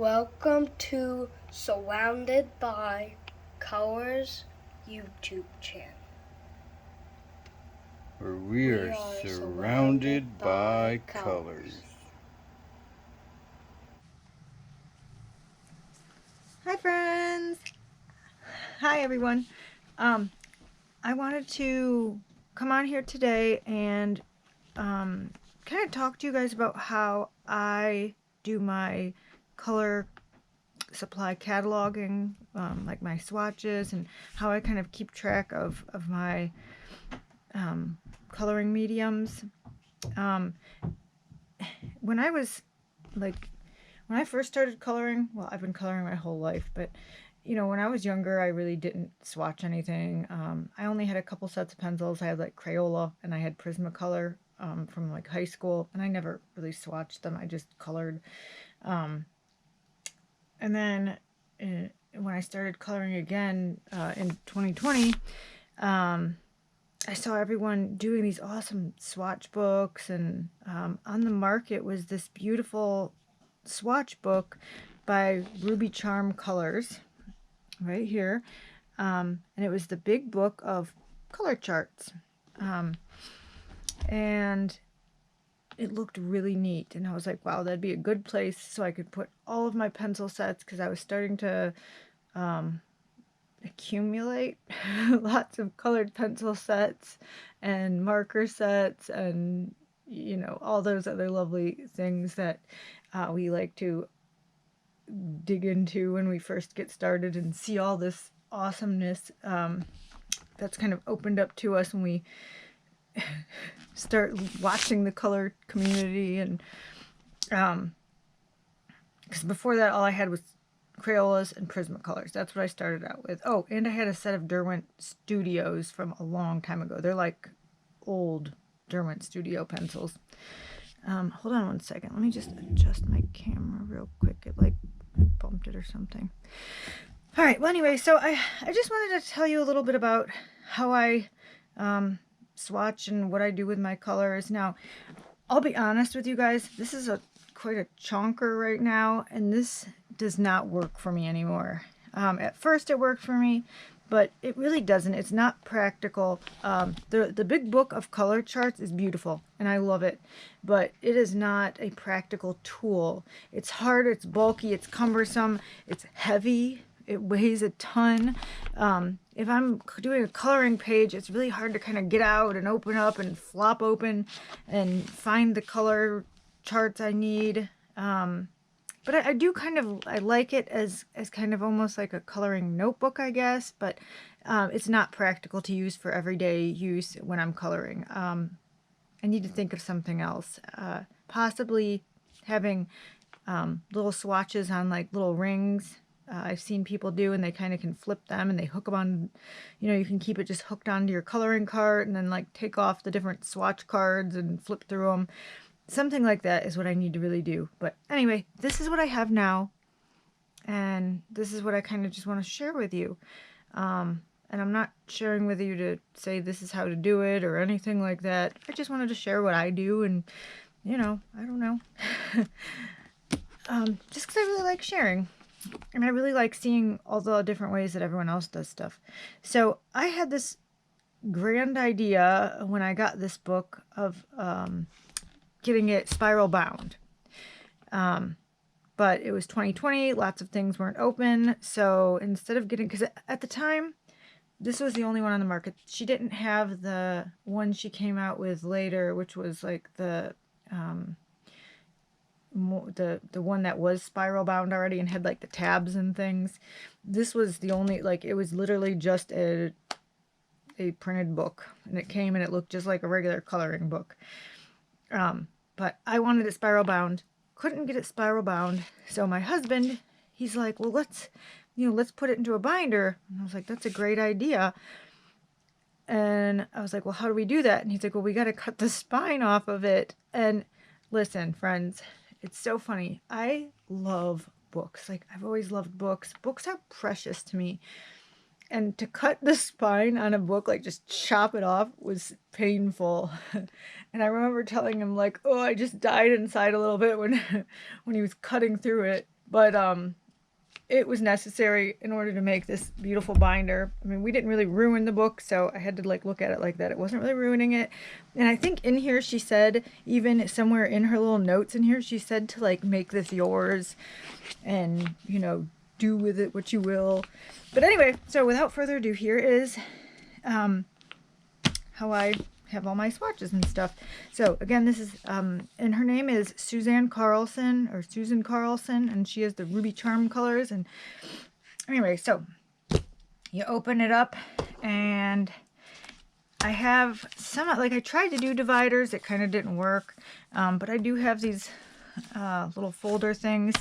Welcome to Surrounded by Colors YouTube channel. Where we are surrounded by colors. Hi friends! Hi everyone. I wanted to come on here today and kind of talk to you guys about how I do my color supply cataloging, like my swatches, and how I kind of keep track of my coloring mediums. When I first started coloring, well, I've been coloring my whole life, but when I was younger, I really didn't swatch anything. I only had a couple sets of pencils. I had like Crayola and I had Prisma color from like high school, and I never really swatched them. I just colored. And then when I started coloring again in 2020, I saw everyone doing these awesome swatch books, and on the market was this beautiful swatch book by Ruby Charm Colors right here, and it was the big book of color charts, and it looked really neat, and I was like, wow, that'd be a good place so I could put all of my pencil sets, because I was starting to accumulate lots of colored pencil sets and marker sets and all those other lovely things that we like to dig into when we first get started and see all this awesomeness that's kind of opened up to us when we start watching the color community. And because before that, all I had was Crayolas and Prismacolors. That's what I started out with. Oh, and I had a set of Derwent Studios from a long time ago. They're like old Derwent Studio pencils. Hold on one second. Let me just adjust my camera real quick. It like bumped it or something. All right. Well, anyway, so I just wanted to tell you a little bit about how I swatch and what I do with my colors. Now, I'll be honest with you guys. This is quite a chonker right now, and this does not work for me anymore. At first it worked for me, but it really doesn't. It's not practical. The big book of color charts is beautiful, and I love it, but it is not a practical tool. It's hard, it's bulky, it's cumbersome, it's heavy, it weighs a ton. If I'm doing a coloring page, it's really hard to kind of get out and open up and flop open and find the color charts I need. But I do I like it as kind of almost like a coloring notebook, I guess, but it's not practical to use for everyday use when I'm coloring. I need to think of something else. Possibly having little swatches on like little rings. I've seen people do, and they kind of can flip them and they hook them on, you can keep it just hooked onto your coloring cart and then like take off the different swatch cards and flip through them. Something like that is what I need to really do. But anyway, this is what I have now, and this is what I kind of just want to share with you. And I'm not sharing with you to say this is how to do it or anything like that. I just wanted to share what I do, and I don't know. Just because I really like sharing, and I really like seeing all the different ways that everyone else does stuff. So I had this grand idea when I got this book of getting it spiral bound. But it was 2020, lots of things weren't open. So instead of getting, because at the time, this was the only one on the market. She didn't have the one she came out with later, which was like the one that was spiral bound already and had like the tabs and things. This was the only, like, it was literally just a printed book, and it came and it looked just like a regular coloring book. But I wanted it spiral bound, couldn't get it spiral bound. So my husband, he's like, well, let's put it into a binder. And I was like, that's a great idea. And I was like, well, how do we do that? And he's like, well, we got to cut the spine off of it. And listen, friends, it's so funny. I love books. Like, I've always loved books. Books are precious to me. And to cut the spine on a book, like just chop it off, was painful. And I remember telling him like, oh, I just died inside a little bit when he was cutting through it. But it was necessary in order to make this beautiful binder. I mean, we didn't really ruin the book, so I had to like look at it like that. It wasn't really ruining it. And I think in here she said, even somewhere in her little notes in here, she said to like make this yours and, you know, do with it what you will. But anyway, so without further ado, here is how I have all my swatches and stuff. So again, this is and her name is Susan Carlson, and she has the Ruby Charm colors. And anyway, so you open it up, and I have some, like, I tried to do dividers, it kind of didn't work, but I do have these little folder things.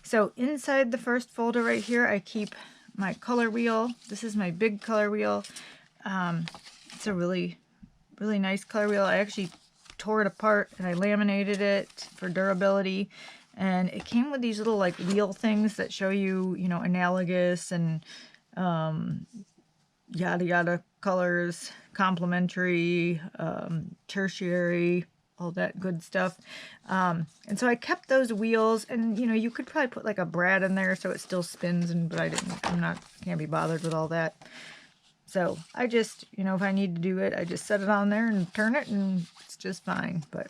So inside the first folder right here, I keep my color wheel. This is my big color wheel. It's a really nice color wheel. I actually tore it apart and I laminated it for durability. And it came with these little like wheel things that show you, you know, analogous and yada yada colors, complementary, tertiary, all that good stuff. And so I kept those wheels, and you know, you could probably put like a brad in there so it still spins, but I didn't. Can't be bothered with all that. So I just, you know, if I need to do it, I just set it on there and turn it, and it's just fine. But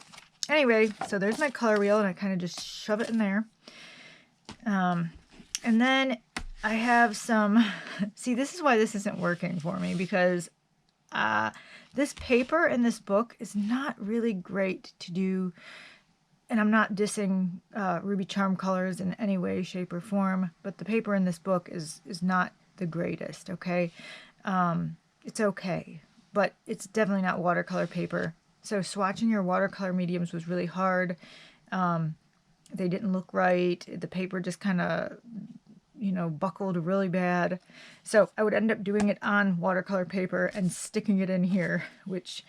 anyway, so there's my color wheel, and I kind of just shove it in there. And then I have some, see, this is why this isn't working for me, because this paper in this book is not really great to do, and I'm not dissing Ruby Charm colors in any way, shape, or form, but the paper in this book is not the greatest, okay? It's okay, but it's definitely not watercolor paper. So swatching your watercolor mediums was really hard. They didn't look right. The paper just kind of, you know, buckled really bad. So I would end up doing it on watercolor paper and sticking it in here, which,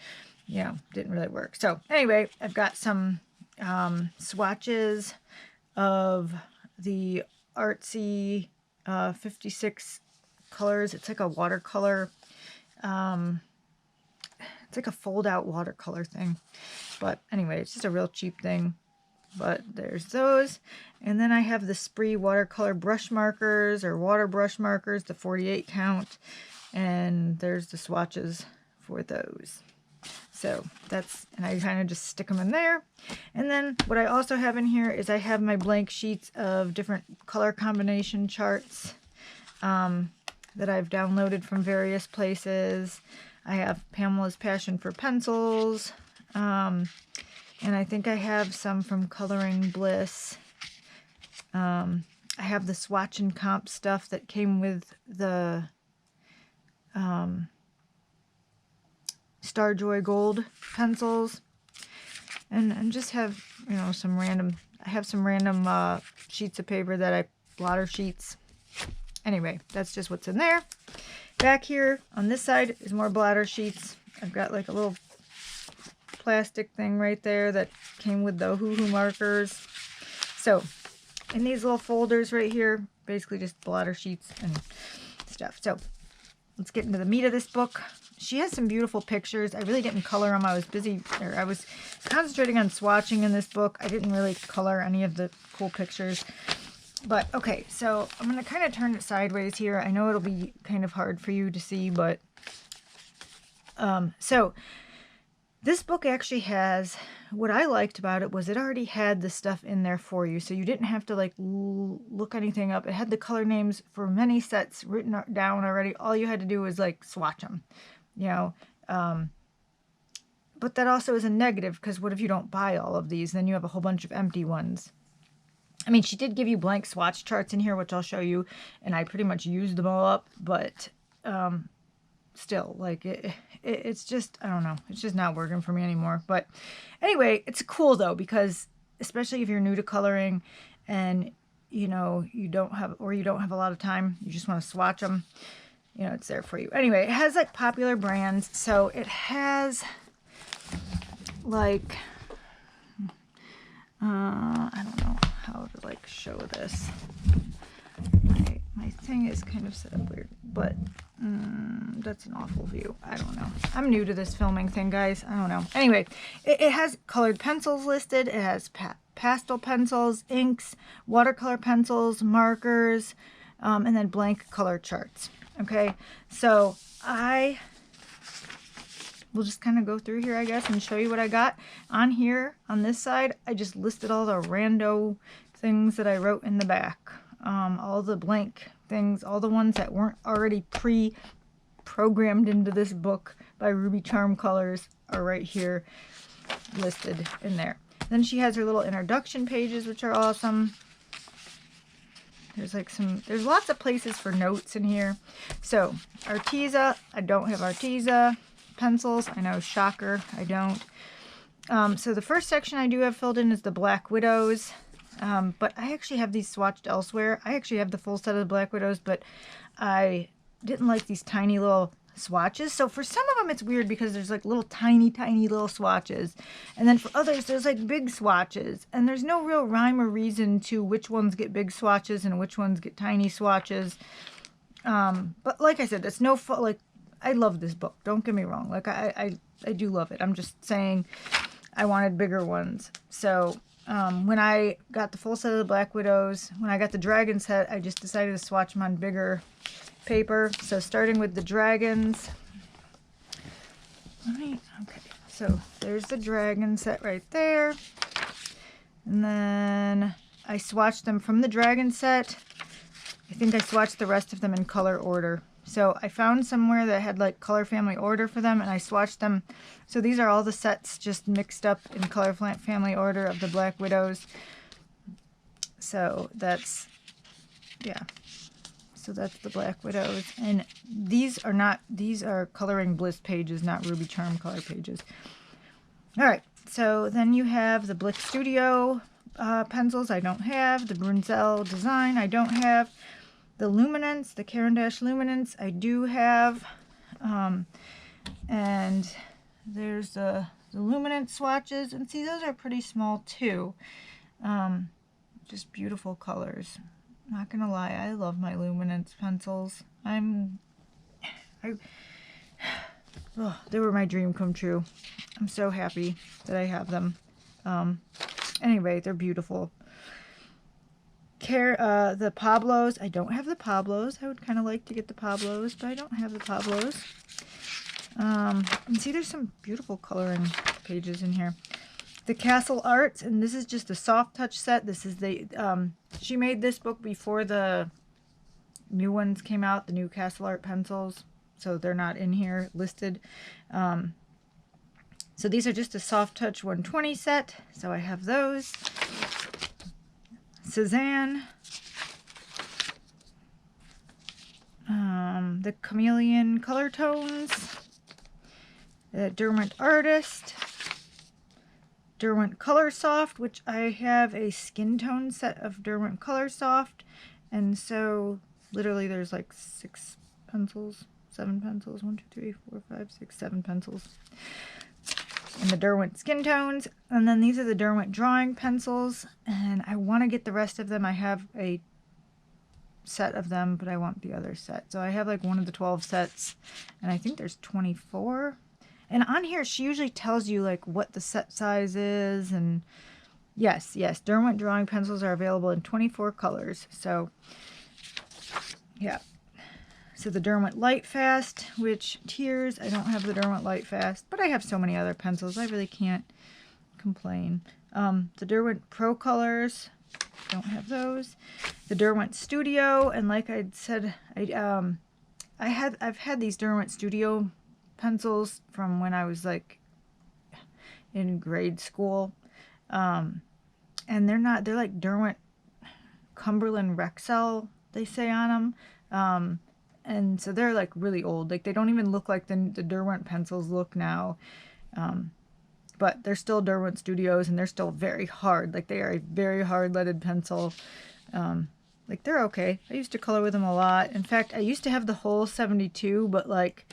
you know, didn't really work. So anyway, I've got some swatches of the artsy 56 colors. It's like a watercolor, it's like a fold out watercolor thing, but anyway, it's just a real cheap thing. But there's those, and then I have the Spree watercolor brush markers, or water brush markers, the 48 count, and there's the swatches for those. So that's, and I kind of just stick them in there. And then what I also have in here is I have my blank sheets of different color combination charts that I've downloaded from various places. I have Pamela's Passion for Pencils, and I think I have some from Coloring Bliss. I have the Swatch and Comp stuff that came with the Starjoy Gold pencils. And just have, you know, some random, I have some random sheets of paper that I, blotter sheets. Anyway, that's just what's in there. Back here on this side is more blotter sheets. I've got like a little plastic thing right there that came with the hoo-hoo markers. So in these little folders right here, basically just blotter sheets and stuff. So let's get into the meat of this book. She has some beautiful pictures. I really didn't color them. I was busy, or I was concentrating on swatching in this book. I didn't really color any of the cool pictures. But okay, so I'm going to kind of turn it sideways here. I know it'll be kind of hard for you to see, but so this book actually has, what I liked about it was it already had the stuff in there for you, so you didn't have to like look anything up. It had the color names for many sets written down already. All you had to do was like swatch them, you know. But that also is a negative, because what if you don't buy all of these? Then you have a whole bunch of empty ones. I mean, she did give you blank swatch charts in here, which I'll show you, and I pretty much used them all up, but still, like, it's just, I don't know, it's just not working for me anymore. But anyway, it's cool though, because especially if you're new to coloring and, you know, you don't have a lot of time, you just want to swatch them, you know, it's there for you. Anyway, it has like popular brands, so it has like, I don't know how to like show this. My thing is kind of set up weird, but That's an awful view. I don't know. I'm new to this filming thing, guys. I don't know. Anyway, it has colored pencils listed. It has pastel pencils, inks, watercolor pencils, markers, and then blank color charts. Okay, so I will just kind of go through here, I guess, and show you what I got. On here, on this side, I just listed all the rando things that I wrote in the back. All the blank things, all the ones that weren't already pre-programmed into this book by Ruby Charm Colors are right here listed in there. Then she has her little introduction pages, which are awesome. There's like there's lots of places for notes in here. So Arteza, I don't have Arteza. Pencils, I know, shocker, I don't. So the first section I do have filled in is the Black Widows. But I actually have these swatched elsewhere. I actually have the full set of the Black Widows, but I didn't like these tiny little swatches. So for some of them it's weird because there's like little tiny little swatches. And then for others there's like big swatches. And there's no real rhyme or reason to which ones get big swatches and which ones get tiny swatches. But like I said, it's no fault. Like, I love this book. Don't get me wrong. Like, I do love it. I'm just saying I wanted bigger ones. So when I got the full set of the Black Widows, when I got the dragon set, I just decided to swatch them on bigger paper. So starting with the dragons. Right, okay, so there's the dragon set right there. And then I swatched them from the dragon set. I think I swatched the rest of them in color order. So I found somewhere that had like color family order for them, and I swatched them. So these are all the sets just mixed up in color family order of the Black Widows. So that's, yeah. So that's the Black Widows. And these are Coloring Bliss pages, not Ruby Charm color pages. All right. So then you have the Blick Studio pencils I don't have. The Brunzel Design I don't have. The Luminance, the Caran d'Ache Luminance, I do have. And there's the Luminance swatches. And see, those are pretty small too. Just beautiful colors. Not gonna lie, I love my Luminance pencils. They were my dream come true. I'm so happy that I have them. Anyway, they're beautiful. The Pablos. I don't have the Pablos. I would kind of like to get the Pablos, but I don't have the Pablos. And see, there's some beautiful coloring pages in here. The Castle Arts, and this is just a soft touch set. This is the she made this book before the new ones came out, the new Castle Art pencils, so they're not in here listed. So these are just a soft touch 120 set, so I have those. Cezanne, the Chameleon Color Tones, the Derwent Artist, Derwent Color Soft, which I have a skin tone set of Derwent Color Soft, and so literally there's like 7 pencils, 1, 2, 3, 4, 5, 6, 7 pencils. And the Derwent Skin Tones. And then these are the Derwent Drawing Pencils. And I want to get the rest of them. I have a set of them, but I want the other set. So I have like one of the 12 sets. And I think there's 24. And on here, she usually tells you like what the set size is. And yes, Derwent Drawing Pencils are available in 24 colors. So, yeah. So the Derwent Lightfast, which Tears, I don't have the Derwent Lightfast, but I have so many other pencils, I really can't complain. The Derwent Pro Colors, don't have those. The Derwent Studio, and like I said, I've had these Derwent Studio pencils from when I was like in grade school, and they're like Derwent Cumberland Rexel, they say on them. And so they're like really old. Like they don't even look like the Derwent pencils look now. But they're still Derwent Studios and they're still very hard. Like they are a very hard leaded pencil. Like they're okay. I used to color with them a lot. In fact, I used to have the whole 72, but like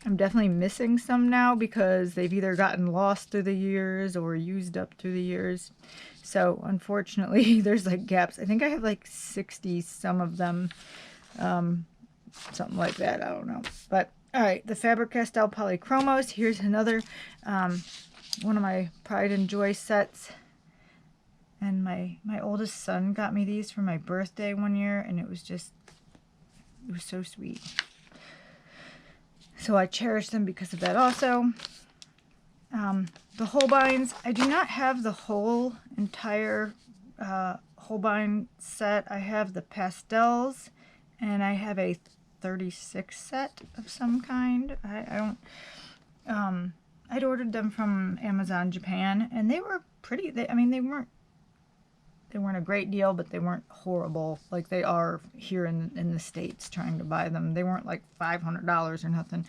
I'm definitely missing some now because they've either gotten lost through the years or used up through the years. So unfortunately, there's like gaps. I think I have like 60 some of them. something like that. I don't know. But all right, the Faber-Castell Polychromos. Here's another one of my Pride and Joy sets. And my oldest son got me these for my birthday one year, and it was so sweet. So I cherish them because of that also. The Holbeins, I do not have the whole entire Holbein set. I have the pastels, and I have a 36 set of some kind. I don't, I'd ordered them from Amazon Japan, and they were pretty. They weren't a great deal, but they weren't horrible like they are here in the States trying to buy them. They weren't like $500 or nothing.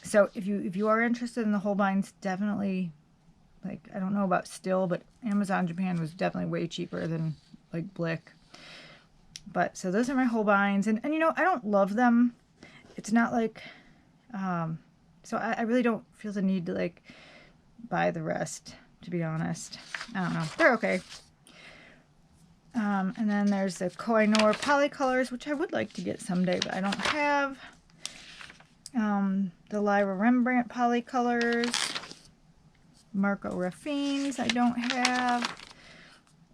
So if you are interested in the Holbeins, definitely, like, I don't know about still, but Amazon Japan was definitely way cheaper than like Blick. But so those are my Holbeins, and you know, I don't love them. It's not like so I really don't feel the need to like buy the rest, to be honest. I don't know. They're okay. And then there's the Koh-i-Noor Polycolors, which I would like to get someday, but I don't have. The Lyra Rembrandt Polycolors. Marco Raffines I don't have.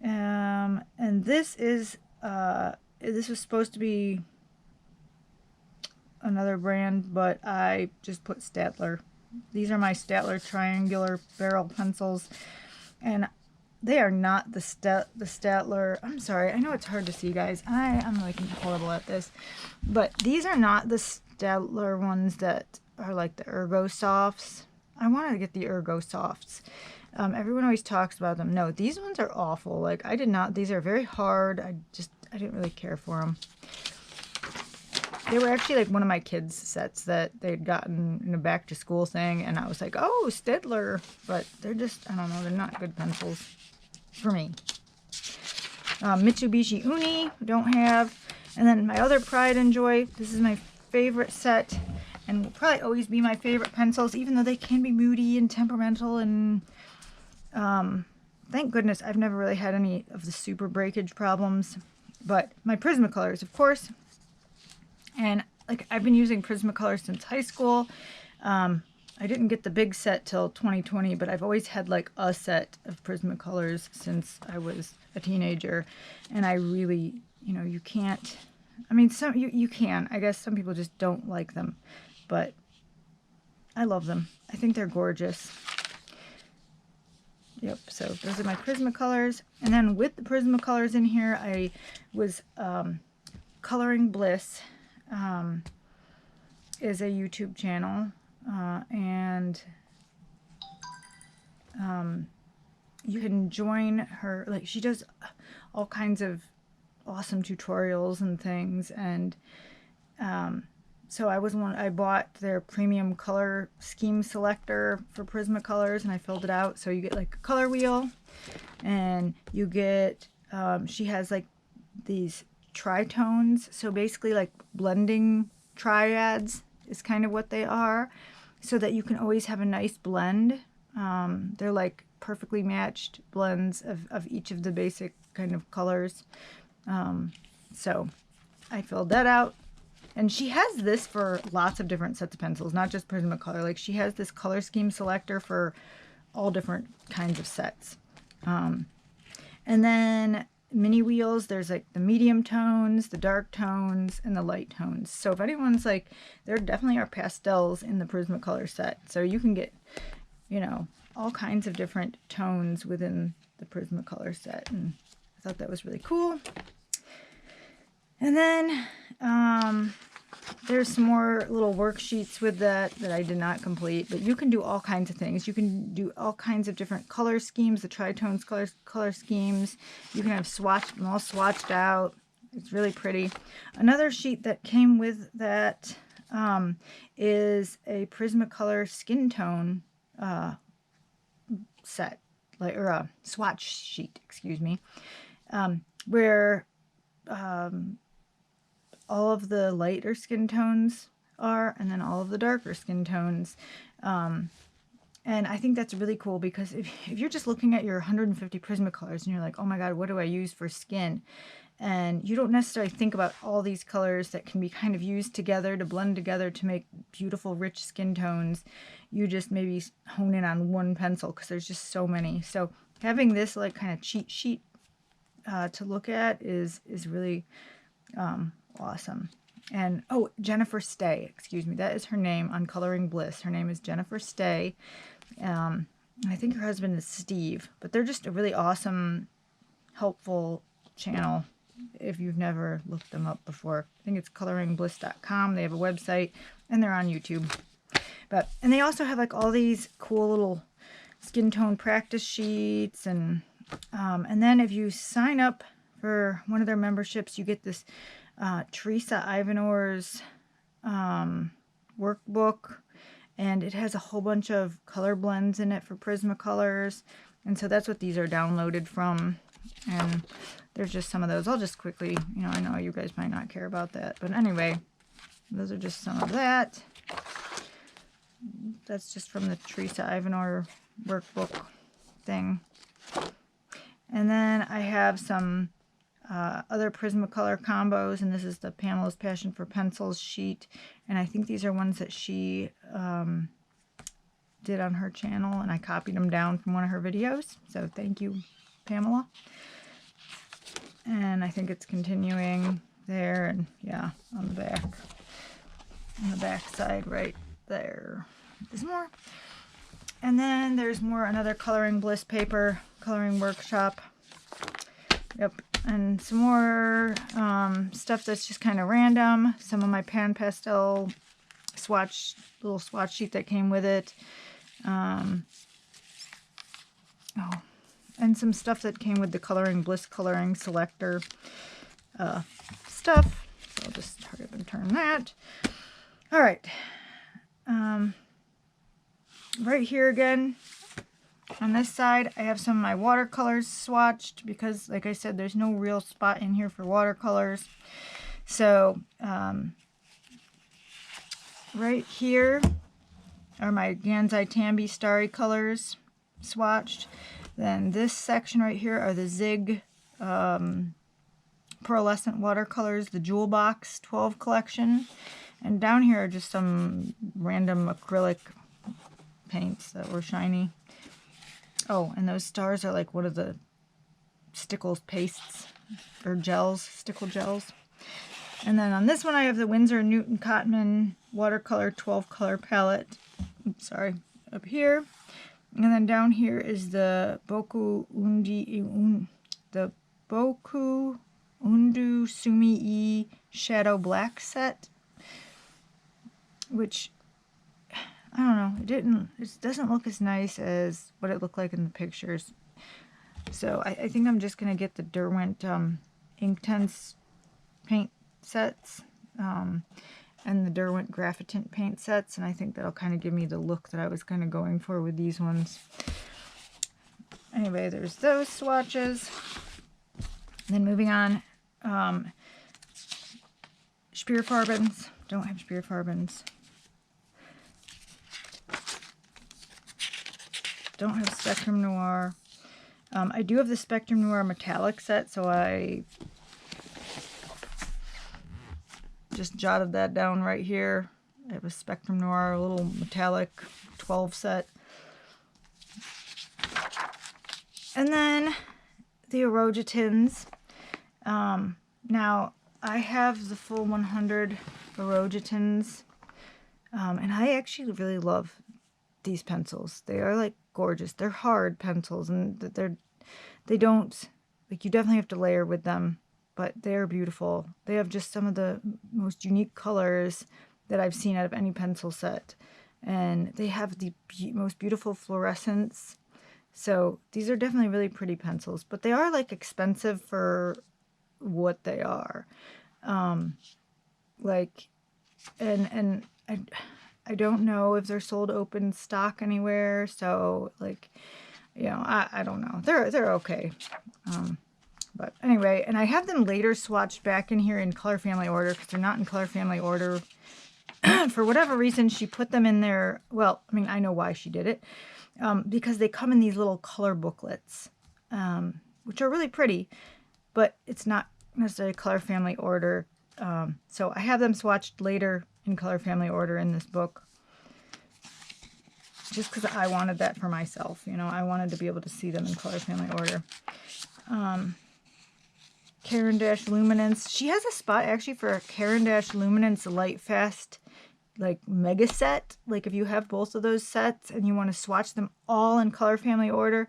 And this is, this was supposed to be another brand, but I just put Staedtler. These are my Staedtler triangular barrel pencils, and they are not the Staedtler. I'm sorry, I know it's hard to see, guys. I'm like horrible at this, but these are not the Staedtler ones that are like the Ergo Softs. I wanted to get the Ergo Softs. Everyone always talks about them. No, these ones are awful. Like, I did not. These are very hard. I didn't really care for them. They were actually like one of my kids' sets that they'd gotten in a back to school thing, and I was like, oh, Staedtler. But they're just, I don't know, they're not good pencils for me. Mitsubishi Uni, don't have. And then my other Pride and Joy, this is my favorite set, and will probably always be my favorite pencils, even though they can be moody and temperamental, and thank goodness I've never really had any of the super breakage problems. But my Prismacolors, of course. And like, I've been using Prismacolor since high school. I didn't get the big set till 2020, but I've always had like a set of Prismacolors since I was a teenager. And I really, you know, you can't, I mean, some you can. I guess some people just don't like them, but I love them. I think they're gorgeous. Yep, so those are my Prismacolors. And then with the Prismacolors in here, I was Coloring Bliss. Is a YouTube channel, and you can join her. Like, she does all kinds of awesome tutorials and things, and so I bought their premium color scheme selector for Prismacolors, and I filled it out. So you get like a color wheel, and you get she has like these tritones, so basically like blending triads is kind of what they are, so that you can always have a nice blend. They're like perfectly matched blends of each of the basic kind of colors. So I filled that out, and she has this for lots of different sets of pencils, not just Prismacolor. Like, she has this color scheme selector for all different kinds of sets. And then mini wheels, there's like the medium tones, the dark tones, and the light tones. So if anyone's like, there definitely are pastels in the Prismacolor set. So you can get, you know, all kinds of different tones within the Prismacolor set. And I thought that was really cool. And then there's some more little worksheets with that I did not complete, but you can do all kinds of things. You can do all kinds of different color schemes, the tritones color schemes. You can have them all swatched out. It's really pretty. Another sheet that came with that is a Prismacolor skin tone set, or a swatch sheet, excuse me, where all of the lighter skin tones are, and then all of the darker skin tones. And I think that's really cool, because if you're just looking at your 150 Prismacolors and you're like, oh my god, what do I use for skin? And you don't necessarily think about all these colors that can be kind of used together to blend together to make beautiful, rich skin tones. You just maybe hone in on one pencil because there's just so many. So having this like kind of cheat sheet to look at is really awesome. And oh, Jennifer Stay, excuse me, that is her name on Coloring Bliss. Her name is Jennifer Stay. I think her husband is Steve, but they're just a really awesome, helpful channel if you've never looked them up before. I think it's coloringbliss.com. They have a website and they're on YouTube. And they also have like all these cool little skin tone practice sheets, and then if you sign up for one of their memberships, you get this Teresa Ivanor's workbook, and it has a whole bunch of color blends in it for Prisma colors, and so that's what these are downloaded from. And there's just some of those. I'll just quickly, I know you guys might not care about that, but anyway, those are just some of that. That's just from the Teresa Ivanor workbook thing. And then I have some other Prismacolor combos, and this is the Pamela's Passion for Pencils sheet, and I think these are ones that she did on her channel, and I copied them down from one of her videos, so thank you, Pamela. And I think it's continuing there, and yeah, on the back side right there. There's more. And then there's more, another Coloring Bliss paper, coloring workshop. Yep. And some more stuff that's just kind of random. Some of my pan pastel little swatch sheet that came with it. And some stuff that came with the Coloring Bliss coloring selector stuff. So I'll just hurry up and turn that. All right. Right here again, on this side, I have some of my watercolors swatched because, like I said, there's no real spot in here for watercolors. So, right here are my Gansai Tambi Starry colors swatched. Then this section right here are the Zig pearlescent watercolors, the Jewel Box 12 collection. And down here are just some random acrylic paints that were shiny. Oh, and those stars are like one of the Stickles pastes or gels, stickle gels. And then on this one I have the Winsor Newton Cotman watercolor 12 color palette. Oops, sorry, up here. And then down here is the Boku Undu Sumi-e Shadow Black set, which I don't know, it doesn't look as nice as what it looked like in the pictures. So I think I'm just going to get the Derwent Inktense paint sets and the Derwent Graphitint paint sets, and I think that'll kind of give me the look that I was kind of going for with these ones. Anyway, there's those swatches. Then moving on, Spearfarbens. Don't have Spearfarbens. Don't have Spectrum Noir. I do have the Spectrum Noir metallic set, so I just jotted that down right here. I have a Spectrum Noir, a little metallic 12 set. And then the Orojitins. Now, I have the full 100 Orojitins, and I actually really love these pencils. They are like gorgeous. They're hard pencils, and they don't, like, you definitely have to layer with them, but they're beautiful. They have just some of the most unique colors that I've seen out of any pencil set, and they have the most beautiful fluorescence. So these are definitely really pretty pencils, but they are like expensive for what they are. I don't know if they're sold open stock anywhere, so like, I don't know. They're okay. But anyway, and I have them later swatched back in here in color family order because they're not in color family order. For whatever reason, she put them in there. Well, I mean, I know why she did it. Because they come in these little color booklets, which are really pretty, but it's not necessarily color family order. So I have them swatched later in color family order in this book. Just because I wanted that for myself. You know, I wanted to be able to see them in color family order. Caran d'Ache Luminance. She has a spot actually for a Caran d'Ache Luminance Light Fast like mega set. Like if you have both of those sets and you want to swatch them all in color family order,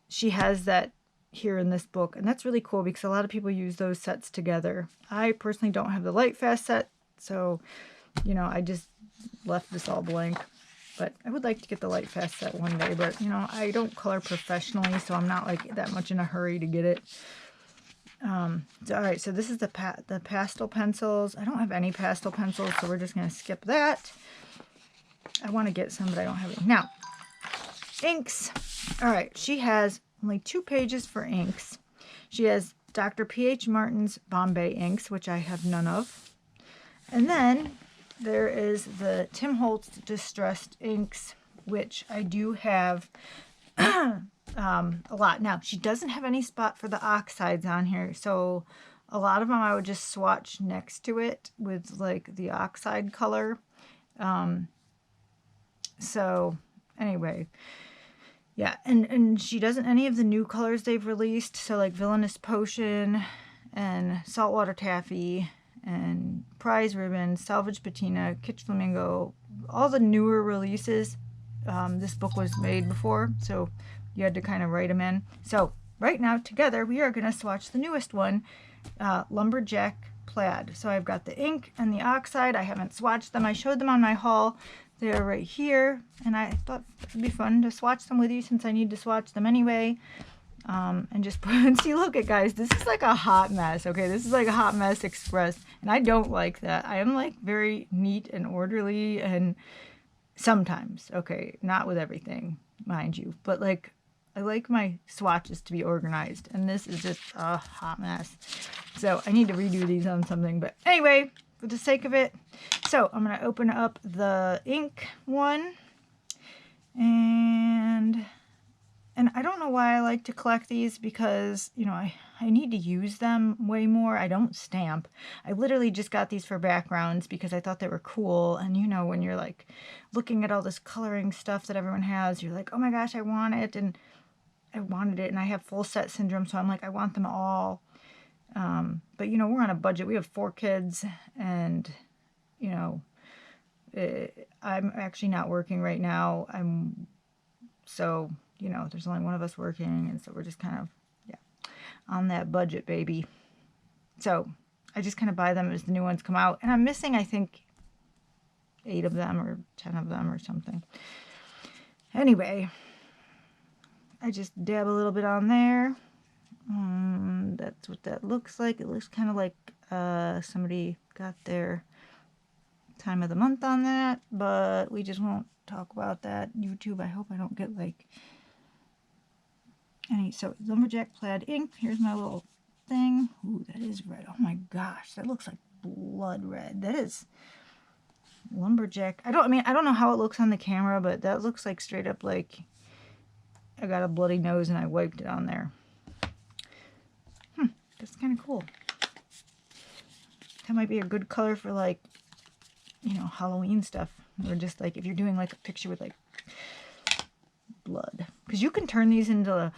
she has that here in this book. And that's really cool because a lot of people use those sets together. I personally don't have the Light Fast set, so you know, I just left this all blank. But I would like to get the Light Fast set one day, but you know, I don't color professionally, so I'm not like that much in a hurry to get it. All right, so this is the pastel pencils. I don't have any pastel pencils, so we're just going to skip that. I want to get some, but I don't have any. Now, inks. All right, she has only 2 pages for inks. She has Dr. P.H. Martin's Bombay inks, which I have none of. And then there is the Tim Holtz Distressed inks, which I do have a lot. Now, she doesn't have any spot for the oxides on here, so a lot of them I would just swatch next to it with like the oxide color. So anyway, yeah, and she doesn't any of the new colors they've released, so like Villainous Potion and Saltwater Taffy and Prize Ribbon, Salvage Patina, Kitsch Flamingo, all the newer releases. This book was made before, so you had to kind of write them in. So right now together we are going to swatch the newest one, Lumberjack Plaid. So I've got the ink and the oxide. I haven't swatched them. I showed them on my haul. They're right here, and I thought it would be fun to swatch them with you since I need to swatch them anyway. And just see, look at guys, this is like a hot mess. Okay, this is like a hot mess express, and I don't like that. I am like very neat and orderly, and sometimes, okay, not with everything, mind you, but like I like my swatches to be organized, and this is just a hot mess. So I need to redo these on something, but anyway, for the sake of it. So I'm going to open up the ink one, and I don't know why I like to collect these because, you know, I need to use them way more. I don't stamp. I literally just got these for backgrounds because I thought they were cool. And, you know, when you're like looking at all this coloring stuff that everyone has, you're like, oh my gosh, I want it. And I wanted it. And I have full set syndrome. So I'm like, I want them all. But, you know, we're on a budget. We have 4 kids and, you know, I'm actually not working right now. So, you know, there's only one of us working, and so we're just kind of, yeah, on that budget, baby. So I just kind of buy them as the new ones come out, and I'm missing, I think, 8 of them or 10 of them or something. Anyway, I just dab a little bit on there. That's what that looks like. It looks kind of like somebody got their time of the month on that, but we just won't talk about that. YouTube, I hope I don't get like any. So Lumberjack Plaid ink. Here's my little thing. Ooh, that is red. Oh my gosh, that looks like blood red. That is Lumberjack. I don't know how it looks on the camera, but that looks like straight up like I got a bloody nose and I wiped it on there. That's kind of cool. That might be a good color for like, you know, Halloween stuff, or just like if you're doing like a picture with like blood, because you can turn these into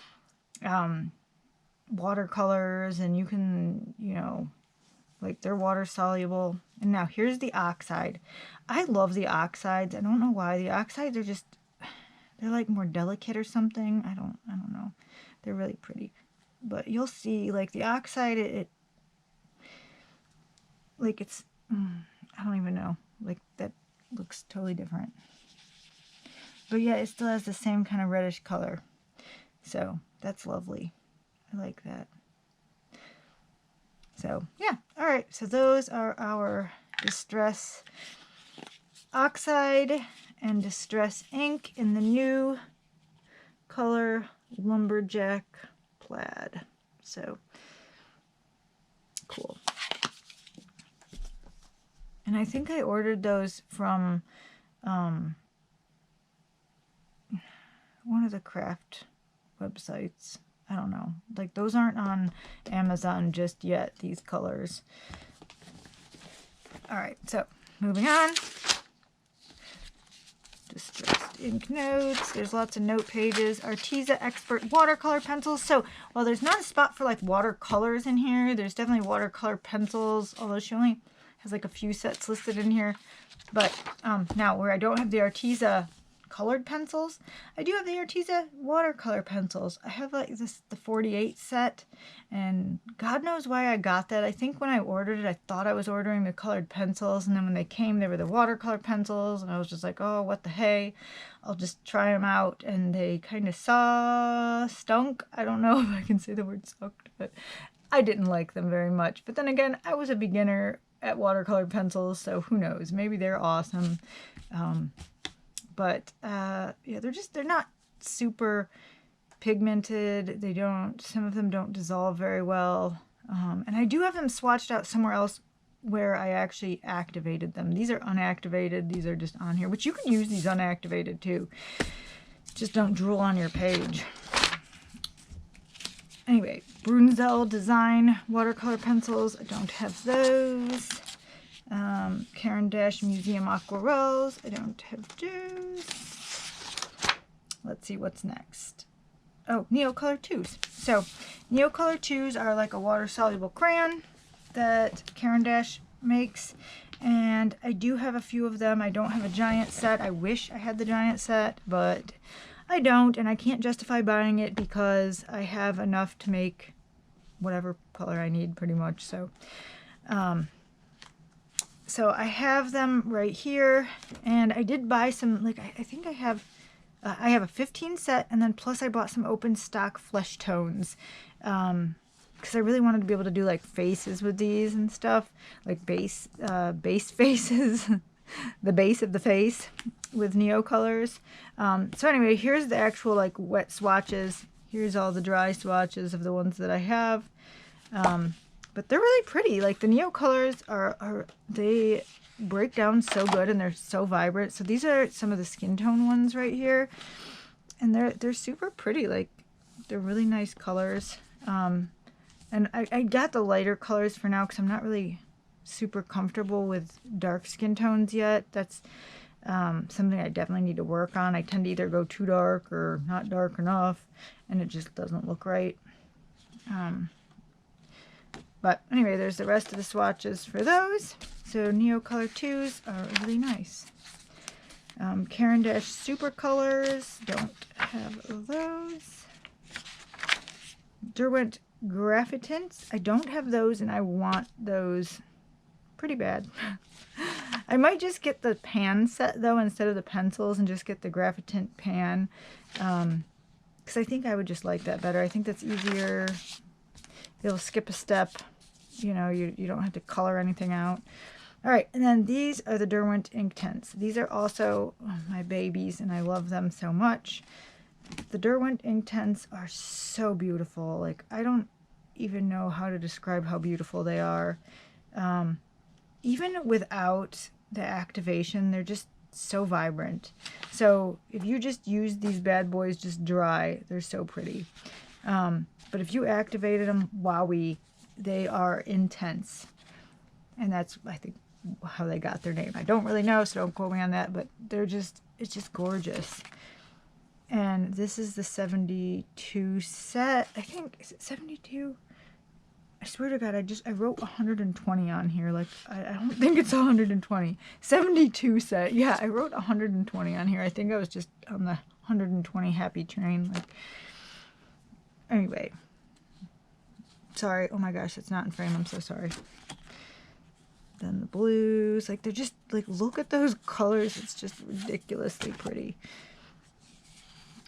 watercolors, and you can, you know, like they're water soluble. And now here's the oxide. I love the oxides. I don't know why. The oxides are just, they're like more delicate or something. I don't know. They're really pretty. But you'll see, like the oxide, it like it's, I don't even know. Like that looks totally different. But yeah, it still has the same kind of reddish color. So that's lovely. I like that. So yeah, all right. So those are our Distress Oxide and Distress Ink in the new color Lumberjack Plaid. So cool. And I think I ordered those from one of the craft websites. I don't know. Like, those aren't on Amazon just yet, these colors. All right, so moving on. Distressed ink notes. There's lots of note pages. Arteza Expert watercolor pencils. So while there's not a spot for like watercolors in here, there's definitely watercolor pencils, although she only has like a few sets listed in here. But now where I don't have the Arteza colored pencils, I do have the Arteza watercolor pencils. I have like the 48 set, and God knows why I got that. I think when I ordered it, I thought I was ordering the colored pencils, and then when they came, they were the watercolor pencils, and I was just like, oh, what the hey, I'll just try them out, and they kind of stunk. I don't know if I can say the word sucked, but I didn't like them very much. But then again, I was a beginner at watercolor pencils, so who knows, maybe they're awesome. But yeah, they're not super pigmented. Some of them don't dissolve very well. And I do have them swatched out somewhere else where I actually activated them. These are unactivated. These are just on here, which you can use these unactivated too. Just don't drool on your page. Anyway, Brunzel Design watercolor pencils. I don't have those. Caran d'Ache Museum Aquarelles. I don't have those. Let's see what's next. Oh, Neocolor 2s. So, Neocolor 2s are like a water-soluble crayon that Caran d'Ache makes. And I do have a few of them. I don't have a giant set. I wish I had the giant set, but I don't. And I can't justify buying it because I have enough to make whatever color I need pretty much. So, so I have them right here, and I did buy some, like, I think I have a 15 set, and then plus I bought some open stock flesh tones, because I really wanted to be able to do, like, faces with these and stuff, like base faces, the base of the face with Neocolors. So anyway, here's the actual, like, wet swatches. Here's all the dry swatches of the ones that I have. But they're really pretty. Like, the Neocolors they break down so good, and they're so vibrant. So these are some of the skin tone ones right here, and they're super pretty. Like, they're really nice colors. And I got the lighter colors for now because I'm not really super comfortable with dark skin tones yet. That's something I definitely need to work on. I tend to either go too dark or not dark enough, and it just doesn't look right. But anyway, there's the rest of the swatches for those. So Neocolor 2s are really nice. Caran d'Ache Super Colors, don't have those. Derwent Graphitints, I don't have those, and I want those pretty bad. I might just get the pan set though instead of the pencils, and just get the Graphitint pan, because I think I would just like that better. I think that's easier. It'll skip a step. You know, you don't have to color anything out. All right, and then these are the Derwent Inktense. These are also my babies, and I love them so much. The Derwent Inktense are so beautiful. Like, I don't even know how to describe how beautiful they are. Even without the activation, they're just so vibrant. So if you just use these bad boys just dry, they're so pretty. But if you activated them, wowee, they are intense. And that's, I think, how they got their name. I don't really know, so don't quote me on that, but it's just gorgeous. And this is the 72 set. I think, is it 72? I swear to God, I wrote 120 on here. Like, I don't think it's 120. 72 set. Yeah, I wrote 120 on here. I think I was just on the 120 happy train. Like, anyway. Sorry. Oh my gosh, it's not in frame. I'm so sorry. Then the blues. Like, they're just, like, look at those colors. It's just ridiculously pretty.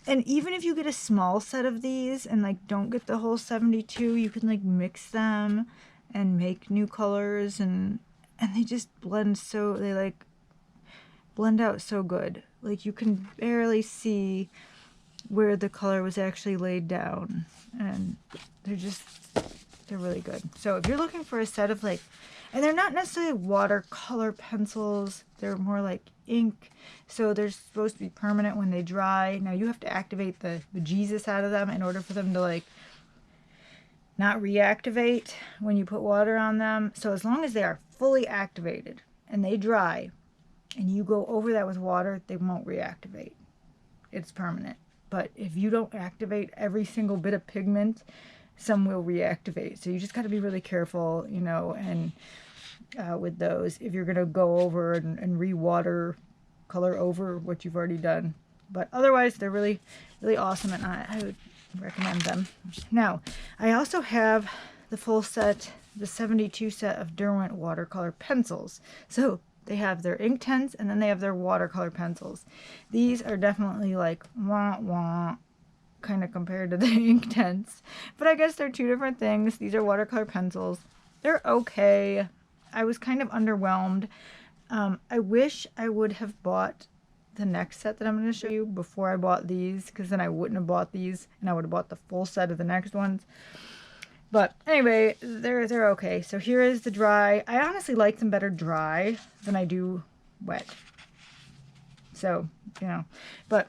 And even if you get a small set of these and, like, don't get the whole 72, you can, like, mix them and make new colors, and they just blend so, they, like, blend out so good. Like, you can barely see where the color was actually laid down, and they're really good. So if you're looking for a set of, like, and they're not necessarily watercolor pencils, they're more like ink, so they're supposed to be permanent when they dry. Now you have to activate the Jesus out of them in order for them to, like, not reactivate when you put water on them. So as long as they are fully activated and they dry and you go over that with water, they won't reactivate. It's permanent. But if you don't activate every single bit of pigment, some will reactivate. So you just got to be really careful, you know, and with those, if you're going to go over and re-water color over what you've already done. But otherwise, they're really, really awesome, and I would recommend them. Now, I also have the full set, the 72 set of Derwent watercolor pencils. So they have their Inktense, and then they have their watercolor pencils. These are definitely like wah-wah kind of compared to the Inktense, but I guess they're two different things. These are watercolor pencils. They're okay. I was kind of underwhelmed. I wish I would have bought the next set that I'm going to show you before I bought these, because then I wouldn't have bought these and I would have bought the full set of the next ones. But anyway, they're okay. So here is the dry. I honestly like them better dry than I do wet. So, you know, but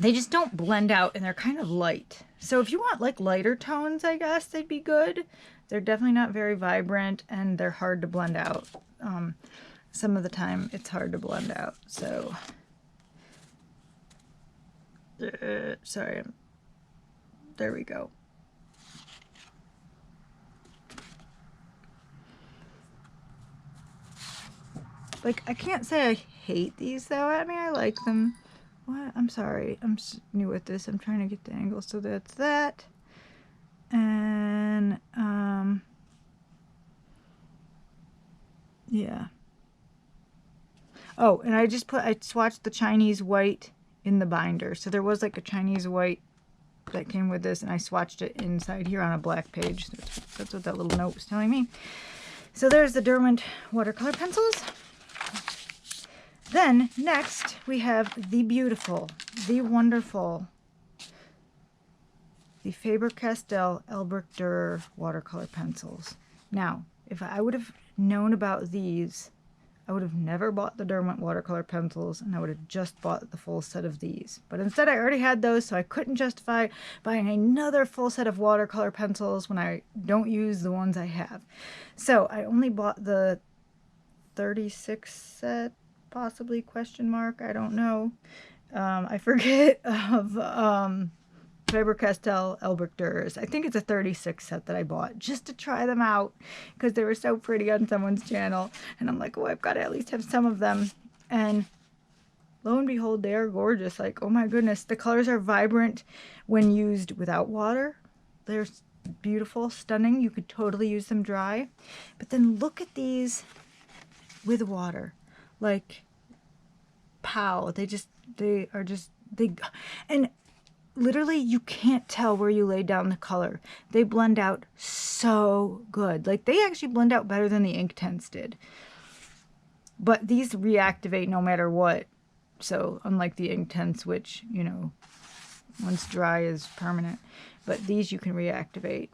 they just don't blend out and they're kind of light. So if you want like lighter tones, I guess they'd be good. They're definitely not very vibrant and they're hard to blend out. Some of the time it's hard to blend out. So, sorry. There we go. Like, I can't say I hate these though. I mean, I like them. What? I'm sorry. I'm new at this. I'm trying to get the angle. So that's that. And, yeah. Oh, and I swatched the Chinese white in the binder. So there was like a Chinese white that came with this, and I swatched it inside here on a black page. That's what that little note was telling me. So there's the Derwent watercolor pencils. Then next we have the beautiful, the wonderful, the Faber-Castell Albrecht Dürer watercolor pencils. Now, if I would have known about these, I would have never bought the Derwent watercolor pencils, and I would have just bought the full set of these. But instead I already had those, so I couldn't justify buying another full set of watercolor pencils when I don't use the ones I have. So I only bought the 36 set, possibly, question mark, I don't know. I forget, of Faber-Castell Albrecht Dürers. I think it's a 36 set that I bought just to try them out because they were so pretty on someone's channel. And I'm like, oh, I've got to at least have some of them. And lo and behold, they are gorgeous. Like, oh my goodness, the colors are vibrant when used without water. They're beautiful, stunning. You could totally use them dry. But then look at these with water. Like, pow. They are just, and literally you can't tell where you lay down the color. They blend out so good. Like, they actually blend out better than the Inktense did. But these reactivate no matter what. So unlike the Inktense, which, you know, once dry is permanent. But these you can reactivate.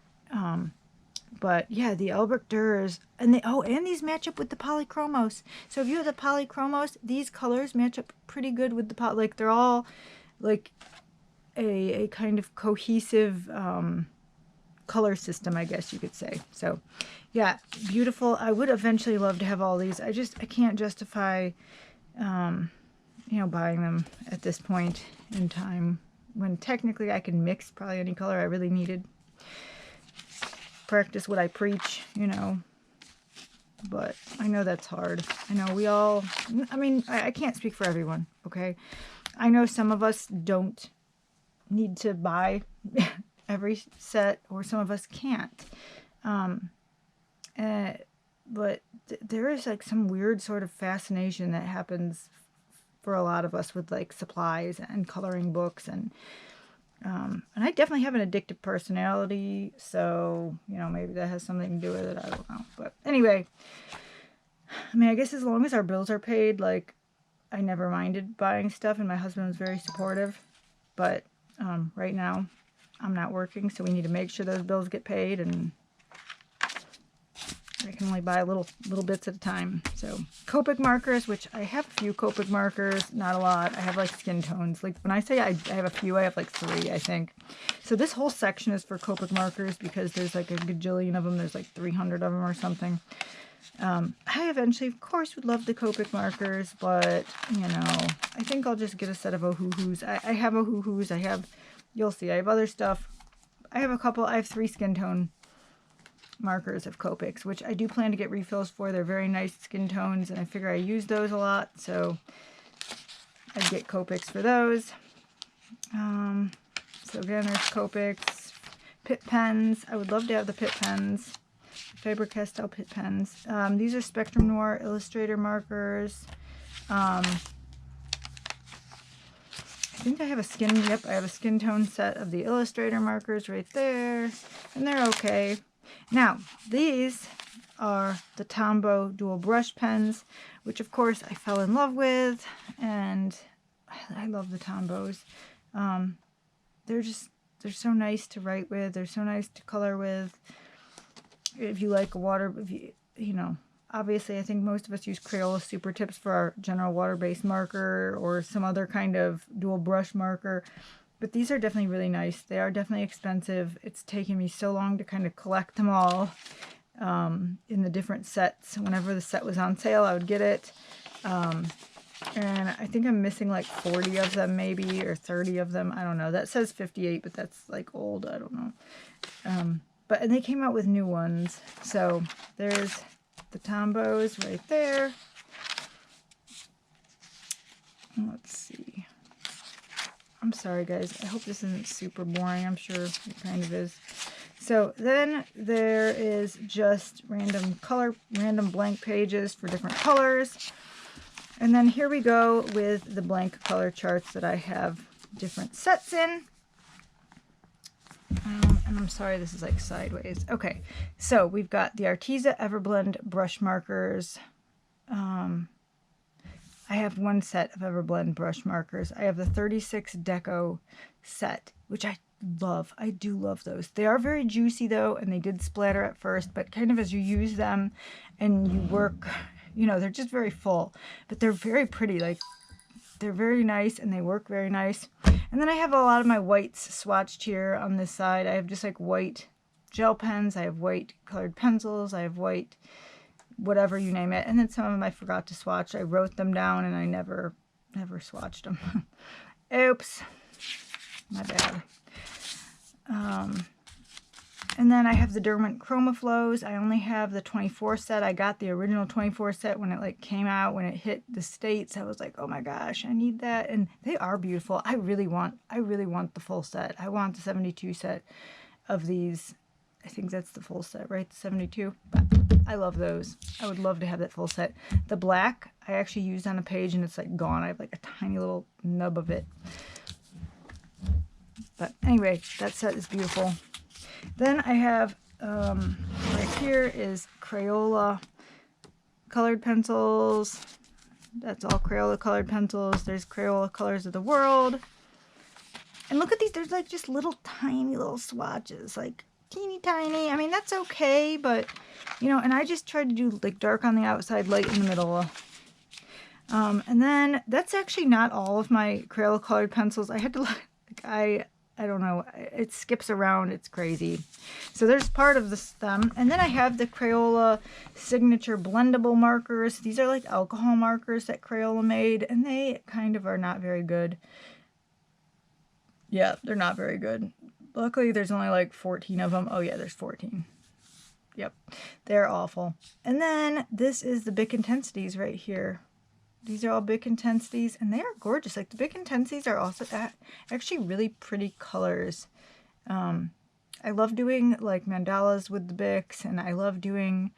But yeah, the Albrecht Dürers, and these match up with the polychromos. So if you have the polychromos, these colors match up pretty good with the like, they're all like a kind of cohesive color system, I guess you could say. So yeah, beautiful. I would eventually love to have all these. I can't justify you know, buying them at this point in time when technically I can mix probably any color I really needed. Practice what I preach, you know, but I know that's hard. I know we all, I mean, I can't speak for everyone, okay? I know some of us don't need to buy every set, or some of us can't. But there is like some weird sort of fascination that happens for a lot of us with like supplies and coloring books, and I definitely have an addictive personality, so, you know, maybe that has something to do with it, I don't know. But anyway, I mean, I guess as long as our bills are paid, like, I never minded buying stuff, and my husband was very supportive. But right now, I'm not working, so we need to make sure those bills get paid, and I can can only buy little bits at a time. So Copic markers, which I have a few Copic markers, not a lot. I have like skin tones. Like when I say I have a few, I have like 3, I think. So this whole section is for Copic markers because there's like a gajillion of them. There's like 300 of them or something. I eventually, of course, would love the Copic markers, but, you know, I think I'll just get a set of Ohuhus. I have Ohuhus. I have, you'll see, I have other stuff. I have 3 skin tone markers of Copics, which I do plan to get refills for. They're very nice skin tones, and I figure I use those a lot, so I'd get Copics for those. So again, there's Copics. Pit pens. I would love to have the Pit pens. Faber-Castell Pit pens. These are Spectrum Noir Illustrator markers. I think I have a skin tone set of the Illustrator markers right there, and they're okay. Now, these are the Tombow dual brush pens, which of course I fell in love with, and I love the Tombows. They're so nice to write with, they're so nice to color with. If you like you know, obviously I think most of us use Crayola Super Tips for our general water-based marker or some other kind of dual brush marker. But these are definitely really nice. They are definitely expensive. It's taken me so long to kind of collect them all in the different sets. Whenever the set was on sale, I would get it. And I think I'm missing like 40 of them maybe, or 30 of them. I don't know. That says 58, but that's like old. I don't know. And they came out with new ones. So there's the Tombows right there. Let's see. I'm sorry, guys. I hope this isn't super boring. I'm sure it kind of is. So then there is just random blank pages for different colors. And then here we go with the blank color charts that I have different sets in. And I'm sorry, this is like sideways. Okay, so we've got the Arteza Everblend brush markers. I have 1 set of Everblend brush markers. I have the 36 Deco set, which I love. I do love those. They are very juicy though, and they did splatter at first, but kind of as you use them and you work, you know, they're just very full, but they're very pretty. Like, they're very nice and they work very nice. And then I have a lot of my whites swatched here on this side. I have just like white gel pens. I have white colored pencils. I have white whatever, you name it. And then some of them I forgot to swatch. I wrote them down and I never swatched them. Oops. My bad. And then I have the Derwent Chroma Flows. I only have the 24 set. I got the original 24 set when it like came out, when it hit the States. I was like, oh my gosh, I need that. And they are beautiful. I really want the full set. I want the 72 set of these. I think that's the full set, right? The 72. But I love those. I would love to have that full set. The black I actually used on a page and it's like gone. I have like a tiny little nub of it. But anyway, that set is beautiful. Then I have, right here is Crayola colored pencils. That's all Crayola colored pencils. There's Crayola Colors of the World. And look at these. There's like just little tiny little swatches, like teeny tiny. I mean, that's okay, but, you know, and I just tried to do like dark on the outside, light in the middle. And then that's actually not all of my Crayola colored pencils. I had to, like, I don't know, it skips around, it's crazy. So there's part of the stem. And then I have the Crayola Signature Blendable markers. These are like alcohol markers that Crayola made, and they kind of are not very good. Yeah, they're not very good. Luckily, there's only like 14 of them. Oh yeah, there's 14. Yep, they're awful. And then this is the Bic Intensities right here. These are all Bic Intensities, and they are gorgeous. Like, the Bic Intensities are also actually really pretty colors. I love doing, like, mandalas with the Bics, and I love doing,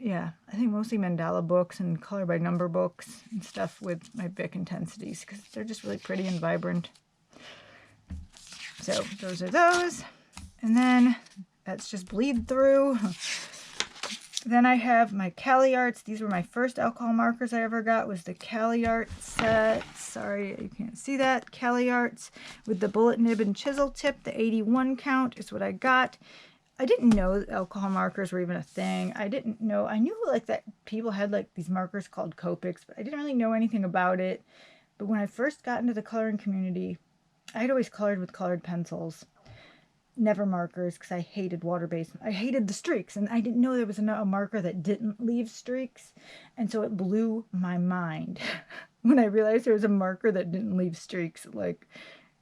yeah, I think mostly mandala books and color by number books and stuff with my Bic Intensities, because they're just really pretty and vibrant. So, those are those. And then, that's just bleed through. Then I have my Cali Arts. These were my first alcohol markers I ever got, was the Cali Art set. Sorry, you can't see that. Cali Arts with the bullet nib and chisel tip. The 81 count is what I got. I didn't know that alcohol markers were even a thing. I didn't know. I knew like that people had like these markers called Copics, but I didn't really know anything about it. But when I first got into the coloring community, I had always colored with colored pencils, never markers, because I hated water-based. I hated the streaks, and I didn't know there was a marker that didn't leave streaks, and so it blew my mind when I realized there was a marker that didn't leave streaks, like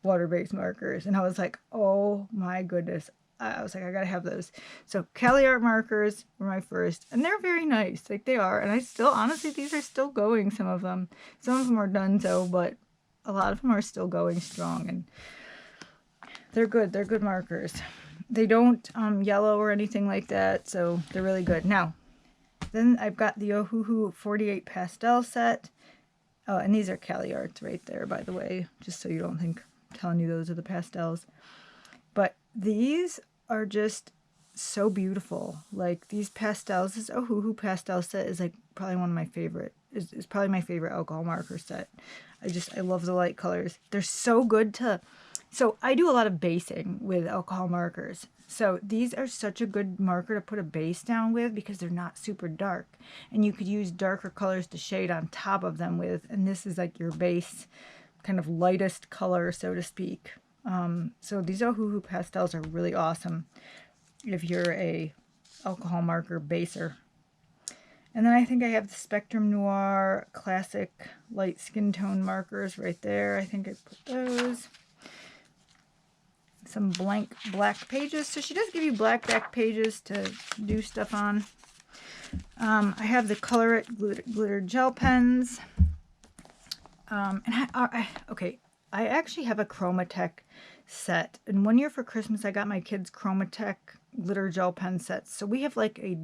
water-based markers, and I was like, oh my goodness. I was like, I gotta have those. So Cali Art markers were my first, and they're very nice, like they are. And I still, honestly, these are still going. Some of them are done so, but a lot of them are still going strong, and they're good. They're good markers. They don't yellow or anything like that, so they're really good. Now, then I've got the Ohuhu 48 pastel set. Oh, and these are Cali Arts right there, by the way, just so you don't think I'm telling you those are the pastels. But these are just so beautiful. Like these pastels, this Ohuhu pastel set is like probably one of my favorite. Is probably my favorite alcohol marker set. I love the light colors. They're so good to. So I do a lot of basing with alcohol markers. So these are such a good marker to put a base down with because they're not super dark. And you could use darker colors to shade on top of them with. And this is like your base, kind of lightest color, so to speak. So these Ohuhu pastels are really awesome if you're a alcohol marker baser. And then I think I have the Spectrum Noir Classic Light Skin Tone markers right there. I think I put those. Some blank black pages. So she does give you black back pages to do stuff on. I have the Color It glitter gel pens. Okay, I actually have a Chromatech set. And one year for Christmas, I got my kids Chromatech glitter gel pen sets. So we have like a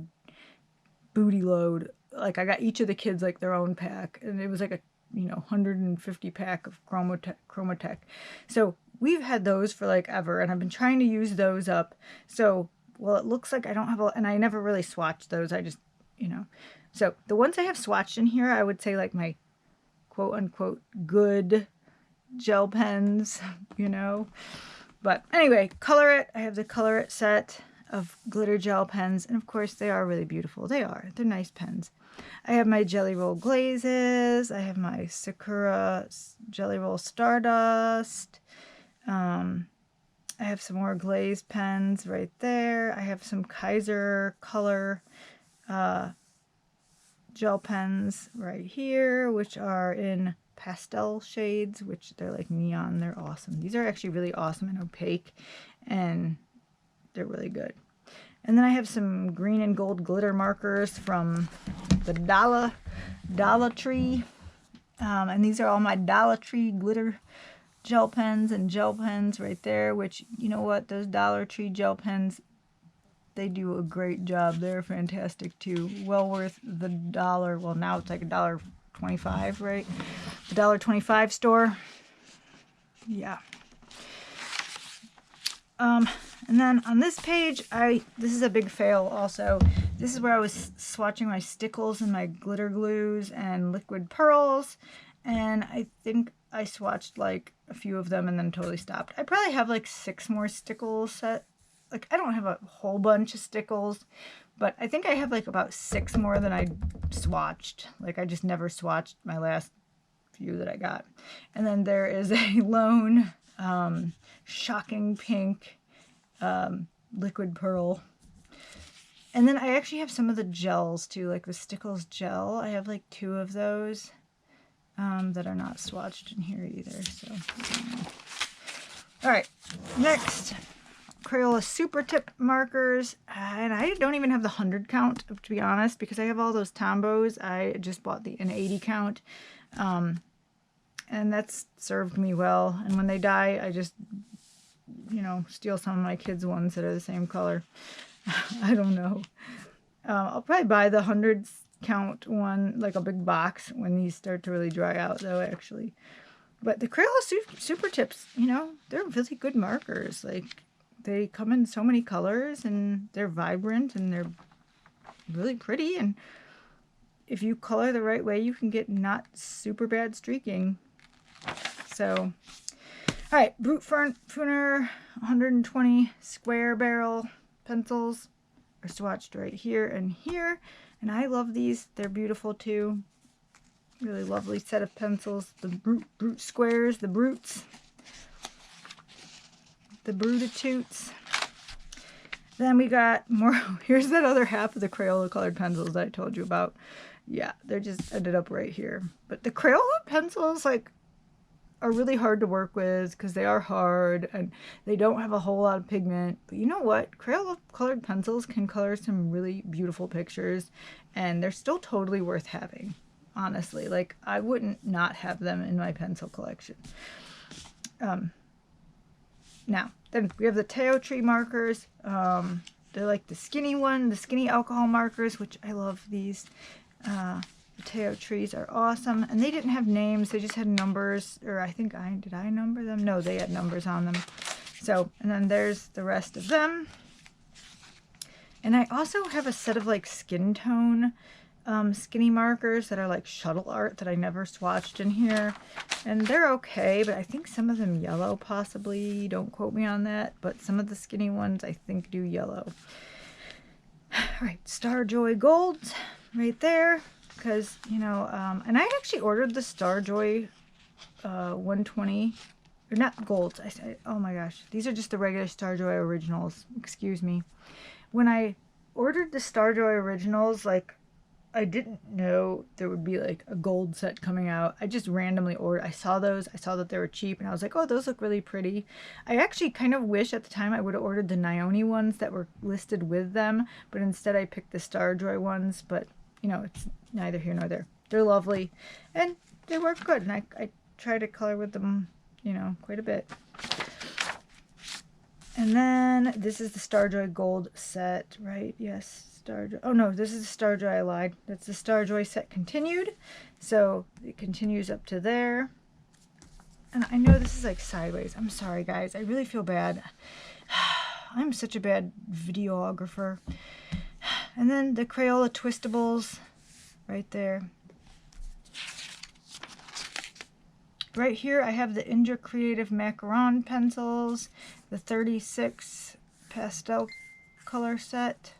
booty load. Like I got each of the kids like their own pack. And it was like a, 150 pack of Chromatech. So we've had those for like ever. And I've been trying to use those up. So, well, it looks like I don't have and I never really swatched those. I just, So the ones I have swatched in here, I would say like my quote unquote good gel pens, But anyway, Color It. I have the Color It set of glitter gel pens. And of course, they are really beautiful. They're nice pens. I have my Jelly Roll Glazes. I have my Sakura Jelly Roll Stardust. I have some more glaze pens right there. I have some Kaiser Color gel pens right here, which are in pastel shades, which they're like neon. They're awesome. These are actually really awesome and opaque, and they're really good. And then I have some green and gold glitter markers from the Dollar Tree. And these are all my Dollar Tree glitter gel pens and gel pens right there, which, you know what, those Dollar Tree gel pens, they do a great job. They're fantastic too. Well worth the dollar. Well, now it's like $1.25, right? The $1.25 store. Yeah. And then on this page, this is a big fail also. This is where I was swatching my stickles and my glitter glues and liquid pearls. And I think I swatched like a few of them and then totally stopped. I probably have like 6 more stickles set. Like I don't have a whole bunch of stickles, but I think I have like about 6 more than I swatched. Like I just never swatched my last few that I got. And then there is a lone shocking pink liquid pearl. And then I actually have some of the gels too, like the Stickles gel. I have like 2 of those that are not swatched in here either. So, all right, next, Crayola Super Tip markers. And I don't even have the 100 count, to be honest, because I have all those Tombos. I just bought an 80 count. And that's served me well. And when they die, I just, steal some of my kids' ones that are the same color. I don't know. I'll probably buy the 100 count one, like a big box, when these start to really dry out, though, actually. But the Crayola Super Tips, they're really good markers. Like, they come in so many colors, and they're vibrant, and they're really pretty. And if you color the right way, you can get not super bad streaking. So, all right, Brute Funer 120 square barrel pencils are swatched right here and here. And I love these. They're beautiful too. Really lovely set of pencils. The Brute squares, the Brutes. The Brutatutes. Then we got more. Here's that other half of the Crayola colored pencils that I told you about. Yeah, they just ended up right here. But the Crayola pencils, like, are really hard to work with because they are hard and they don't have a whole lot of pigment. But you know what? Crayola colored pencils can color some really beautiful pictures, and they're still totally worth having, honestly. Like, I wouldn't not have them in my pencil collection. Now, then we have the Teo Tree markers. They're like the skinny one, the skinny alcohol markers, which I love these. The Teo Trees are awesome. And they didn't have names, they just had numbers. Or I think did I number them? No, they had numbers on them. So, and then there's the rest of them. And I also have a set of like skin tone skinny markers that are like shuttle art that I never swatched in here. And they're okay, but I think some of them yellow possibly. Don't quote me on that. But some of the skinny ones I think do yellow. Alright, Starjoy Golds right there. Because, you know, and I actually ordered the Starjoy 120. Or not golds. Oh my gosh. These are just the regular Starjoy originals. Excuse me. When I ordered the Starjoy originals, like, I didn't know there would be like a gold set coming out. I just randomly ordered. I saw those. I saw that they were cheap and I was like, oh, those look really pretty. I actually kind of wish at the time I would have ordered the Nione ones that were listed with them, but instead I picked the Starjoy ones. But, you know, it's neither here nor there. They're lovely and they work good. And I try to color with them, you know, quite a bit. And then this is the Starjoy Gold set, right? Yes. Starjoy. Oh no, this is the Starjoy, I lied. That's the Starjoy set continued. So it continues up to there. And I know this is like sideways. I'm sorry guys. I really feel bad. I'm such a bad videographer. And then the Crayola Twistables right there. Right here I have the Indra Creative Macaron pencils, the 36 pastel color set.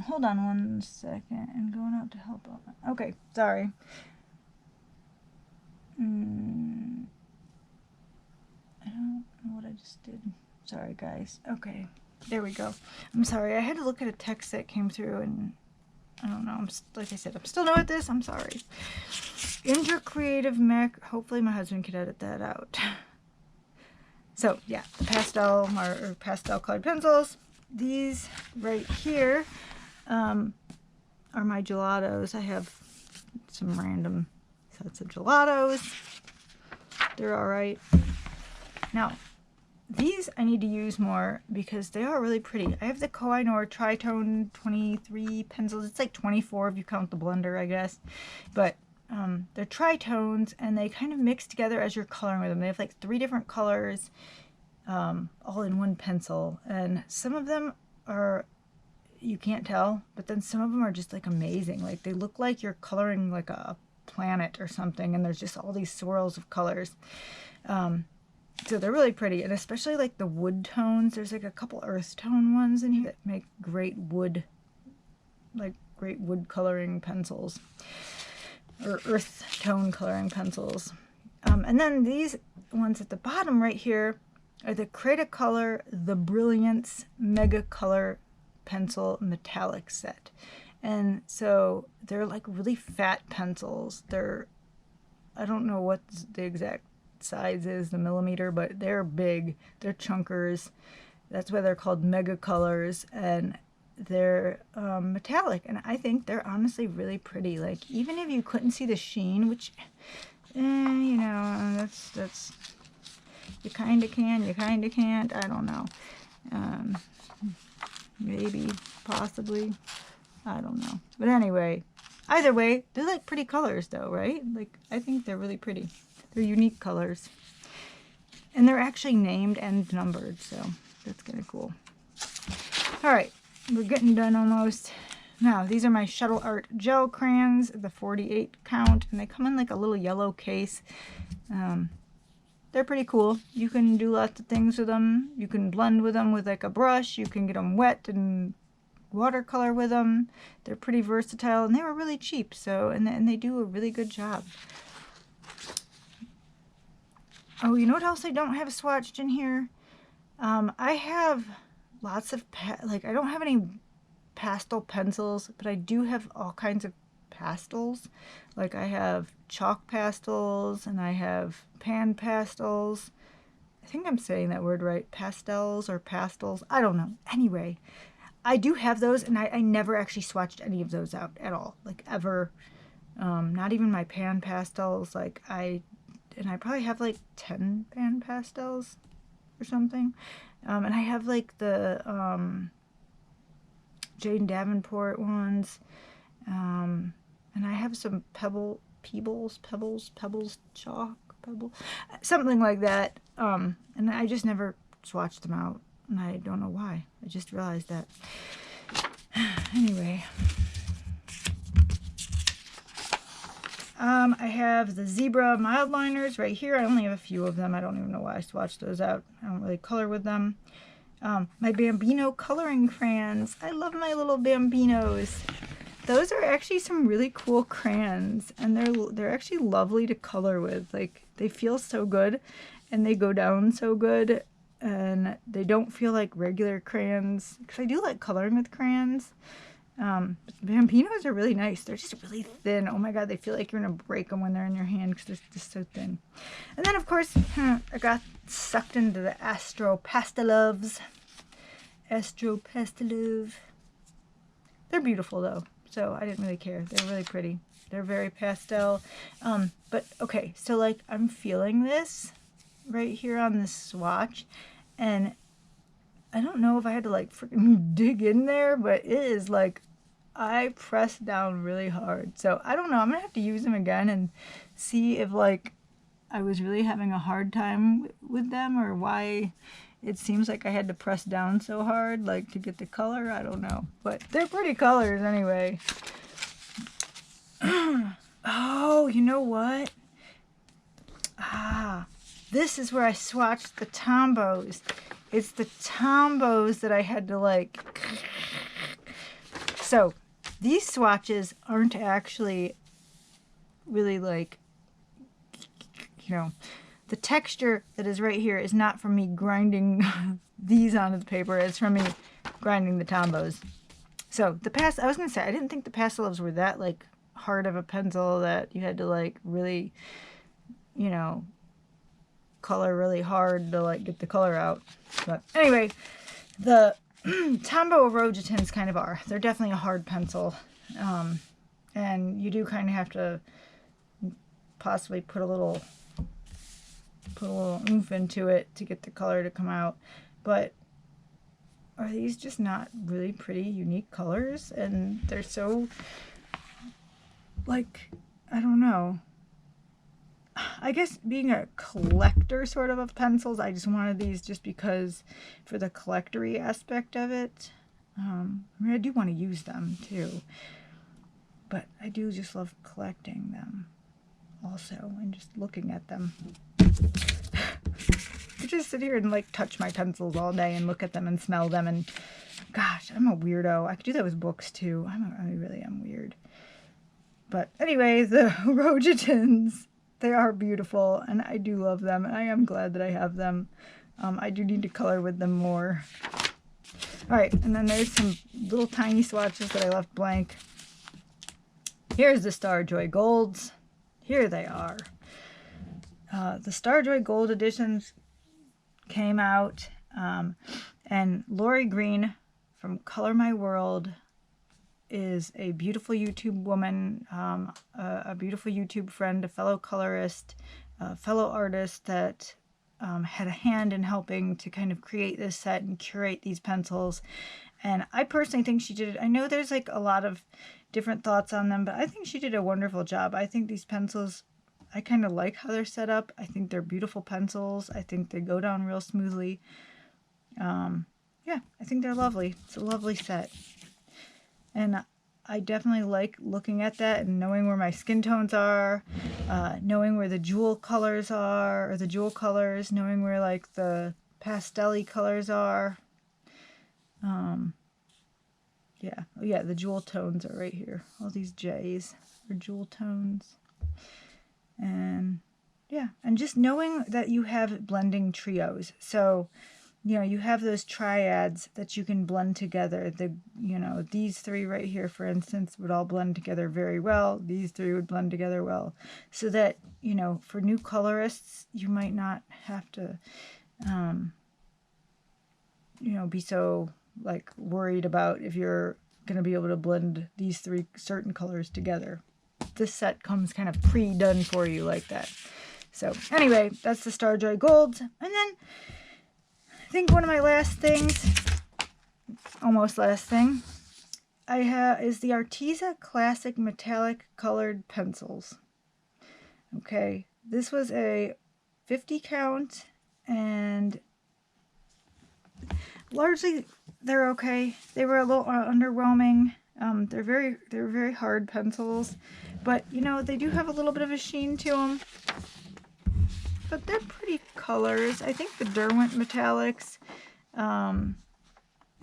Hold on one second. I'm going out to help out. Okay, sorry. I don't know what I just did. Sorry, guys. Okay, there we go. I'm sorry. I had to look at a text that came through and I don't know. Like I said, I'm still new at this. I'm sorry. Indra Creative Mac. Hopefully my husband could edit that out. So, yeah, the pastel colored pencils. These right here are my gelatos. I have some random sets of gelatos. They're alright. Now, these I need to use more because they are really pretty. I have the Koh-i-Noor Tritone 23 pencils. It's like 24 if you count the blender, I guess. But they're tritones and they kind of mix together as you're coloring with them. They have like 3 different colors. All in one pencil, and some of them are, you can't tell, but then some of them are just like amazing. Like they look like you're coloring like a planet or something, and there's just all these swirls of colors. So they're really pretty, and especially like the wood tones. There's like a couple earth tone ones in here that make great wood coloring pencils, or earth tone coloring pencils. And then these ones at the bottom right here are the Cretacolor The Brilliance Mega Color Pencil Metallic Set. And so they're like really fat pencils. They're, I don't know what the exact size is, the millimeter, but they're big. They're chunkers. That's why they're called Mega Colors. And they're metallic. And I think they're honestly really pretty. Like, even if you couldn't see the sheen, which, you know, that's you kind of can, you kind of can't. I don't know. Maybe, possibly. I don't know. But anyway, either way, they're like pretty colors though, right? Like, I think they're really pretty. They're unique colors. And they're actually named and numbered, so that's kind of cool. Alright, we're getting done almost. Now, these are my Shuttle Art Gel Crayons, the 48 count, and they come in like a little yellow case. They're pretty cool. You can do lots of things with them. You can blend with them with like a brush. You can get them wet and watercolor with them. They're pretty versatile, and they were really cheap. So, and they do a really good job. Oh, you know what else I don't have swatched in here? I have lots of, I don't have any pastel pencils, but I do have all kinds of pastels. Like I have chalk pastels, and I have pan pastels. I think I'm saying that word right. Pastels or pastels. I don't know. Anyway, I do have those, and I never actually swatched any of those out at all. Like ever. Not even my pan pastels. And I probably have like 10 pan pastels or something. And I have like the Jane Davenport ones. And I have some pebbles, chalk, something like that. And I just never swatched them out. And I don't know why. I just realized that. Anyway. I have the Zebra mild liners right here. I only have a few of them. I don't even know why I swatched those out. I don't really color with them. My Bambino coloring crayons. I love my little Bambinos. Those are actually some really cool crayons, and they're actually lovely to color with. Like, they feel so good, and they go down so good, and they don't feel like regular crayons. Because I do like coloring with crayons. Bambinos are really nice. They're just really thin. Oh my god, they feel like you're gonna break them when they're in your hand because they're just so thin. And then, of course, I got sucked into the Astro Pastelovs. They're beautiful though, so I didn't really care. They're really pretty. They're very pastel. But okay, so like I'm feeling this right here on this swatch, and I don't know if I had to like freaking dig in there, but it is like I pressed down really hard. So I don't know. I'm gonna have to use them again and see if like I was really having a hard time with them, or why it seems like I had to press down so hard, like to get the color. I don't know, but they're pretty colors anyway. Oh, you know what? This is where I swatched the Tombos. It's the Tombos that I had to like. So these swatches aren't actually really like, you know, the texture that is right here is not from me grinding these onto the paper. It's from me grinding the Tombos. So I was gonna say, I didn't think the Pastelovs were that like hard of a pencil that you had to like really, you know, color really hard to like get the color out. But anyway, the Tombow Orojitins kind of are. They're definitely a hard pencil. And you do kind of have to possibly put a little oomph into it to get the color to come out. But are these just not really pretty, unique colors? And they're so, like, I don't know. I guess being a collector sort of pencils, I just wanted these just because for the collectory aspect of it. I mean, I do want to use them too, but I do just love collecting them also and just looking at them. I just sit here and like touch my pencils all day and look at them and smell them, and gosh, I'm a weirdo. I could do that with books too. I really am weird. But anyway, the Orojitins, they are beautiful, and I do love them, and I am glad that I have them. I do need to color with them more. Alright, and then there's some little tiny swatches that I left blank. Here's the Starjoy Golds. Here they are. The Starjoy Gold editions came out, and Lori Green from Color My World is a beautiful YouTube woman, a beautiful YouTube friend, a fellow colorist, a fellow artist that had a hand in helping to kind of create this set and curate these pencils. And I personally think she did it. I know there's like a lot of different thoughts on them, but I think she did a wonderful job. I think these pencils, I kind of like how they're set up. I think they're beautiful pencils. I think they go down real smoothly. Yeah, I think they're lovely. It's a lovely set. And I definitely like looking at that and knowing where my skin tones are, knowing where the jewel colors are, or the jewel colors, knowing where like the pastel-y colors are. Yeah, oh, yeah, the jewel tones are right here. All these J's are jewel tones. And yeah, and just knowing that you have blending trios. So, you know, you have those triads that you can blend together. These three right here, for instance, would all blend together very well. These three would blend together well. So that, you know, for new colorists, you might not have to, be so like worried about if you're going to be able to blend these three certain colors together. This set comes kind of pre-done for you like that. So anyway, that's the Starjoy Golds. And then I think one of my last things, almost last thing, I have is the Arteza Classic Metallic Colored Pencils. Okay, this was a 50 count, and largely they're okay. They were a little underwhelming. They're very hard pencils, but you know, they do have a little bit of a sheen to them. But they're pretty colors. I think the Derwent Metallics,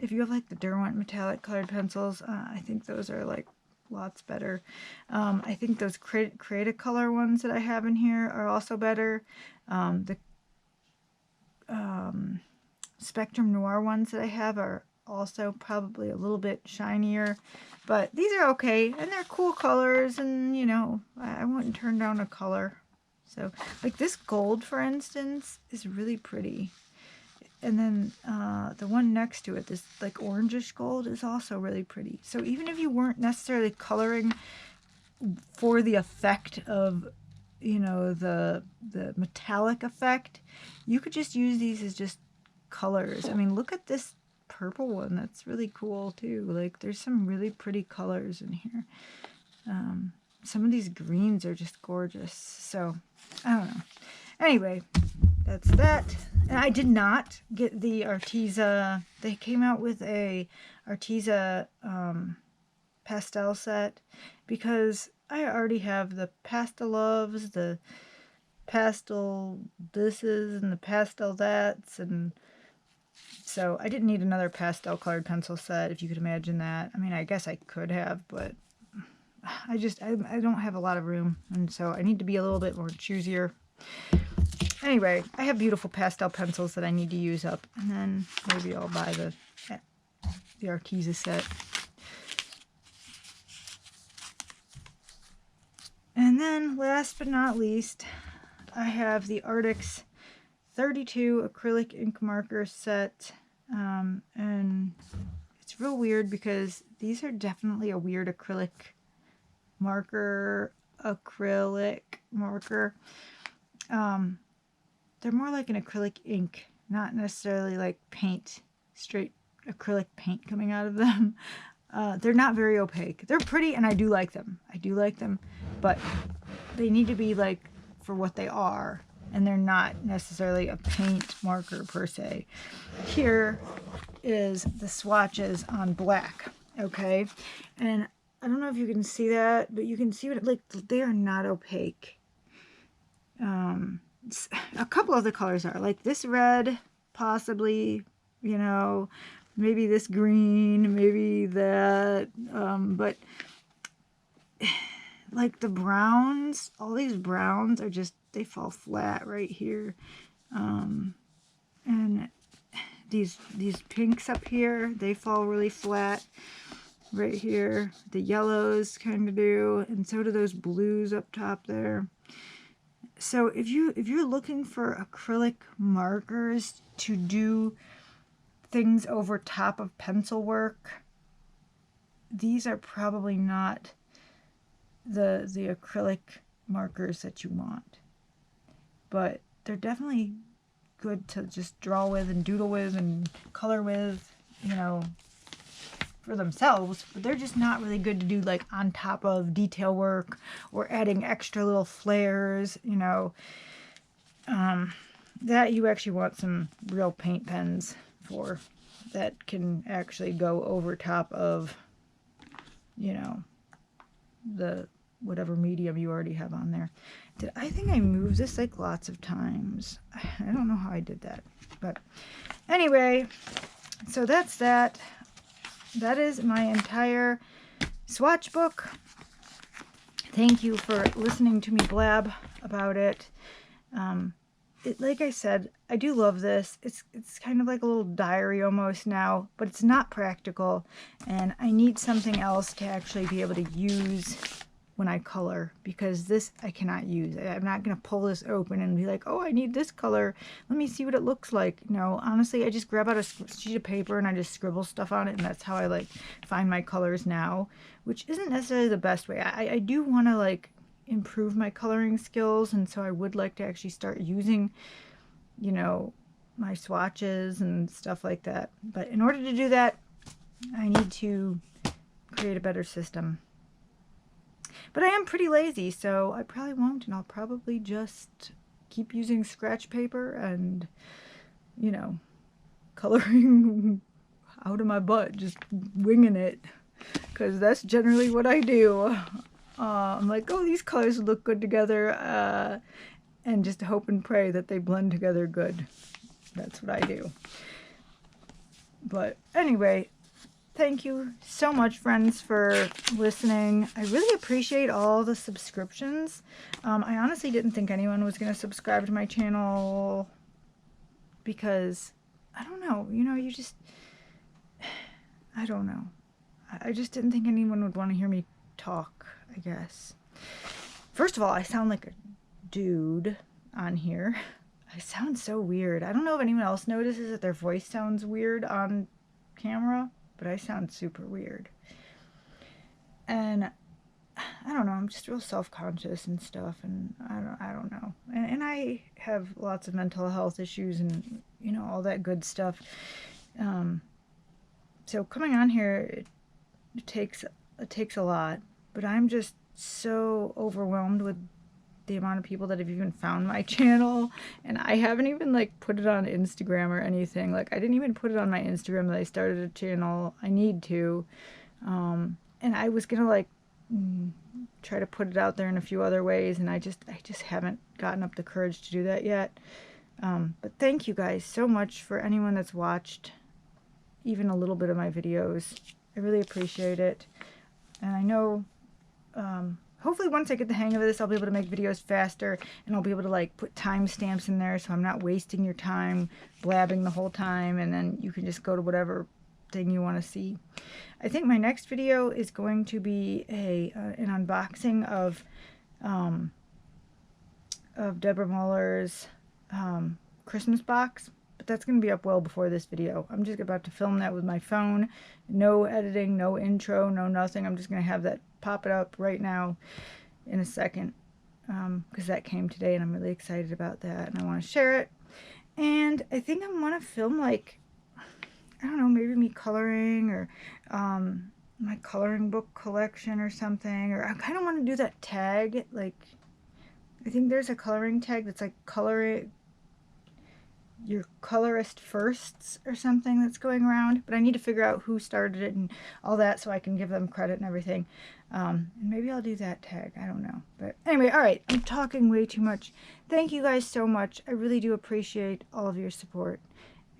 if you have like the Derwent Metallic colored pencils, I think those are like lots better. I think those Create Color ones that I have in here are also better. The Spectrum Noir ones that I have are also probably a little bit shinier, but these are okay, and they're cool colors, and you know, I wouldn't turn down a color. So like this gold, for instance, is really pretty, and then the one next to it, this like orangish gold, is also really pretty. So even if you weren't necessarily coloring for the effect of, you know, the metallic effect, you could just use these as just colors. I mean, look at this purple one. That's really cool too. Like, there's some really pretty colors in here. Some of these greens are just gorgeous. So, I don't know. Anyway, that's that. And I did not get the Arteza. They came out with a Arteza pastel set because I already have the Pastel Loves, the Pastel Thises, and the Pastel That's, and so I didn't need another pastel colored pencil set, if you could imagine that. I mean, I guess I could have, but I don't have a lot of room, and so I need to be a little bit more choosier. Anyway, I have beautiful pastel pencils that I need to use up, and then maybe I'll buy the Arteza set. And then, last but not least, I have the Arctic's 32 acrylic ink marker set, and it's real weird because these are definitely a weird acrylic marker. They're more like an acrylic ink, not necessarily like paint, straight acrylic paint coming out of them. They're not very opaque. They're pretty, and I do like them. But they need to be like for what they are, and they're not necessarily a paint marker per se. Here is the swatches on black, okay? And I don't know if you can see that, but you can see what, like, they are not opaque. A couple of the colors are, like this red, possibly, you know, maybe this green, maybe that, but like the browns, all these browns are just, they fall flat right here. And these pinks up here, they fall really flat right here. The yellows kind of do, and so do those blues up top there. So if you're looking for acrylic markers to do things over top of pencil work, these are probably not the acrylic markers that you want. But they're definitely good to just draw with and doodle with and color with, you know, for themselves, but they're just not really good to do like on top of detail work or adding extra little flares, you know. That you actually want some real paint pens for, that can actually go over top of you know, the whatever medium you already have on there. I think I moved this like lots of times. I don't know how I did that. But anyway, so that's that. That is my entire swatch book. Thank you for listening to me blab about it. Like I said, I do love this. It's kind of like a little diary almost now, but it's not practical, and I need something else to actually be able to use when I color, because this I cannot use. I'm not going to pull this open and be like, oh, I need this color. Let me see what it looks like. No, honestly, I just grab out a sheet of paper and I just scribble stuff on it, and that's how I like find my colors now, which isn't necessarily the best way. I do want to like improve my coloring skills, and so I would like to actually start using, you know, my swatches and stuff like that. But in order to do that, I need to create a better system. But I am pretty lazy, so I probably won't, and I'll probably just keep using scratch paper and, you know, coloring out of my butt, just winging it, because that's generally what I do. I'm like, oh, these colors look good together, and just hope and pray that they blend together good. That's what I do. But anyway, thank you so much, friends, for listening. I really appreciate all the subscriptions. I honestly didn't think anyone was going to subscribe to my channel because, I don't know, you know, you just, I don't know. I just didn't think anyone would want to hear me talk, I guess. First of all, I sound like a dude on here. I sound so weird. I don't know if anyone else notices that their voice sounds weird on camera, but I sound super weird. And I don't know, I'm just real self-conscious and stuff, and I don't know. And I have lots of mental health issues and, you know, all that good stuff. So coming on here, it takes a lot, but I'm just so overwhelmed with the amount of people that have even found my channel, and I haven't even like put it on Instagram or anything. Like, I didn't even put it on my Instagram that I started a channel. I need to, and I was gonna like try to put it out there in a few other ways, and I just haven't gotten up the courage to do that yet. But thank you guys so much for anyone that's watched even a little bit of my videos. I really appreciate it, and I know hopefully once I get the hang of this, I'll be able to make videos faster, and I'll be able to like put timestamps in there so I'm not wasting your time blabbing the whole time, and then you can just go to whatever thing you want to see. I think my next video is going to be an unboxing of Deborah Muller's Christmas box, but that's going to be up well before this video. I'm just about to film that with my phone. No editing, no intro, no nothing. I'm just going to have that pop it up right now in a second, because that came today and I'm really excited about that and I want to share it. And I think I want to film, like, I don't know, maybe me coloring, or my coloring book collection or something. Or I kind of want to do that tag, like, I think there's a coloring tag that's like coloring your colorist firsts or something that's going around, but I need to figure out who started it and all that so I can give them credit and everything. And maybe I'll do that tag, I don't know. But anyway, all right, I'm talking way too much. Thank you guys so much. I really do appreciate all of your support.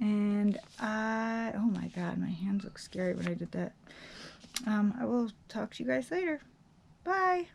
And oh my god, my hands look scary when I did that. I will talk to you guys later. Bye.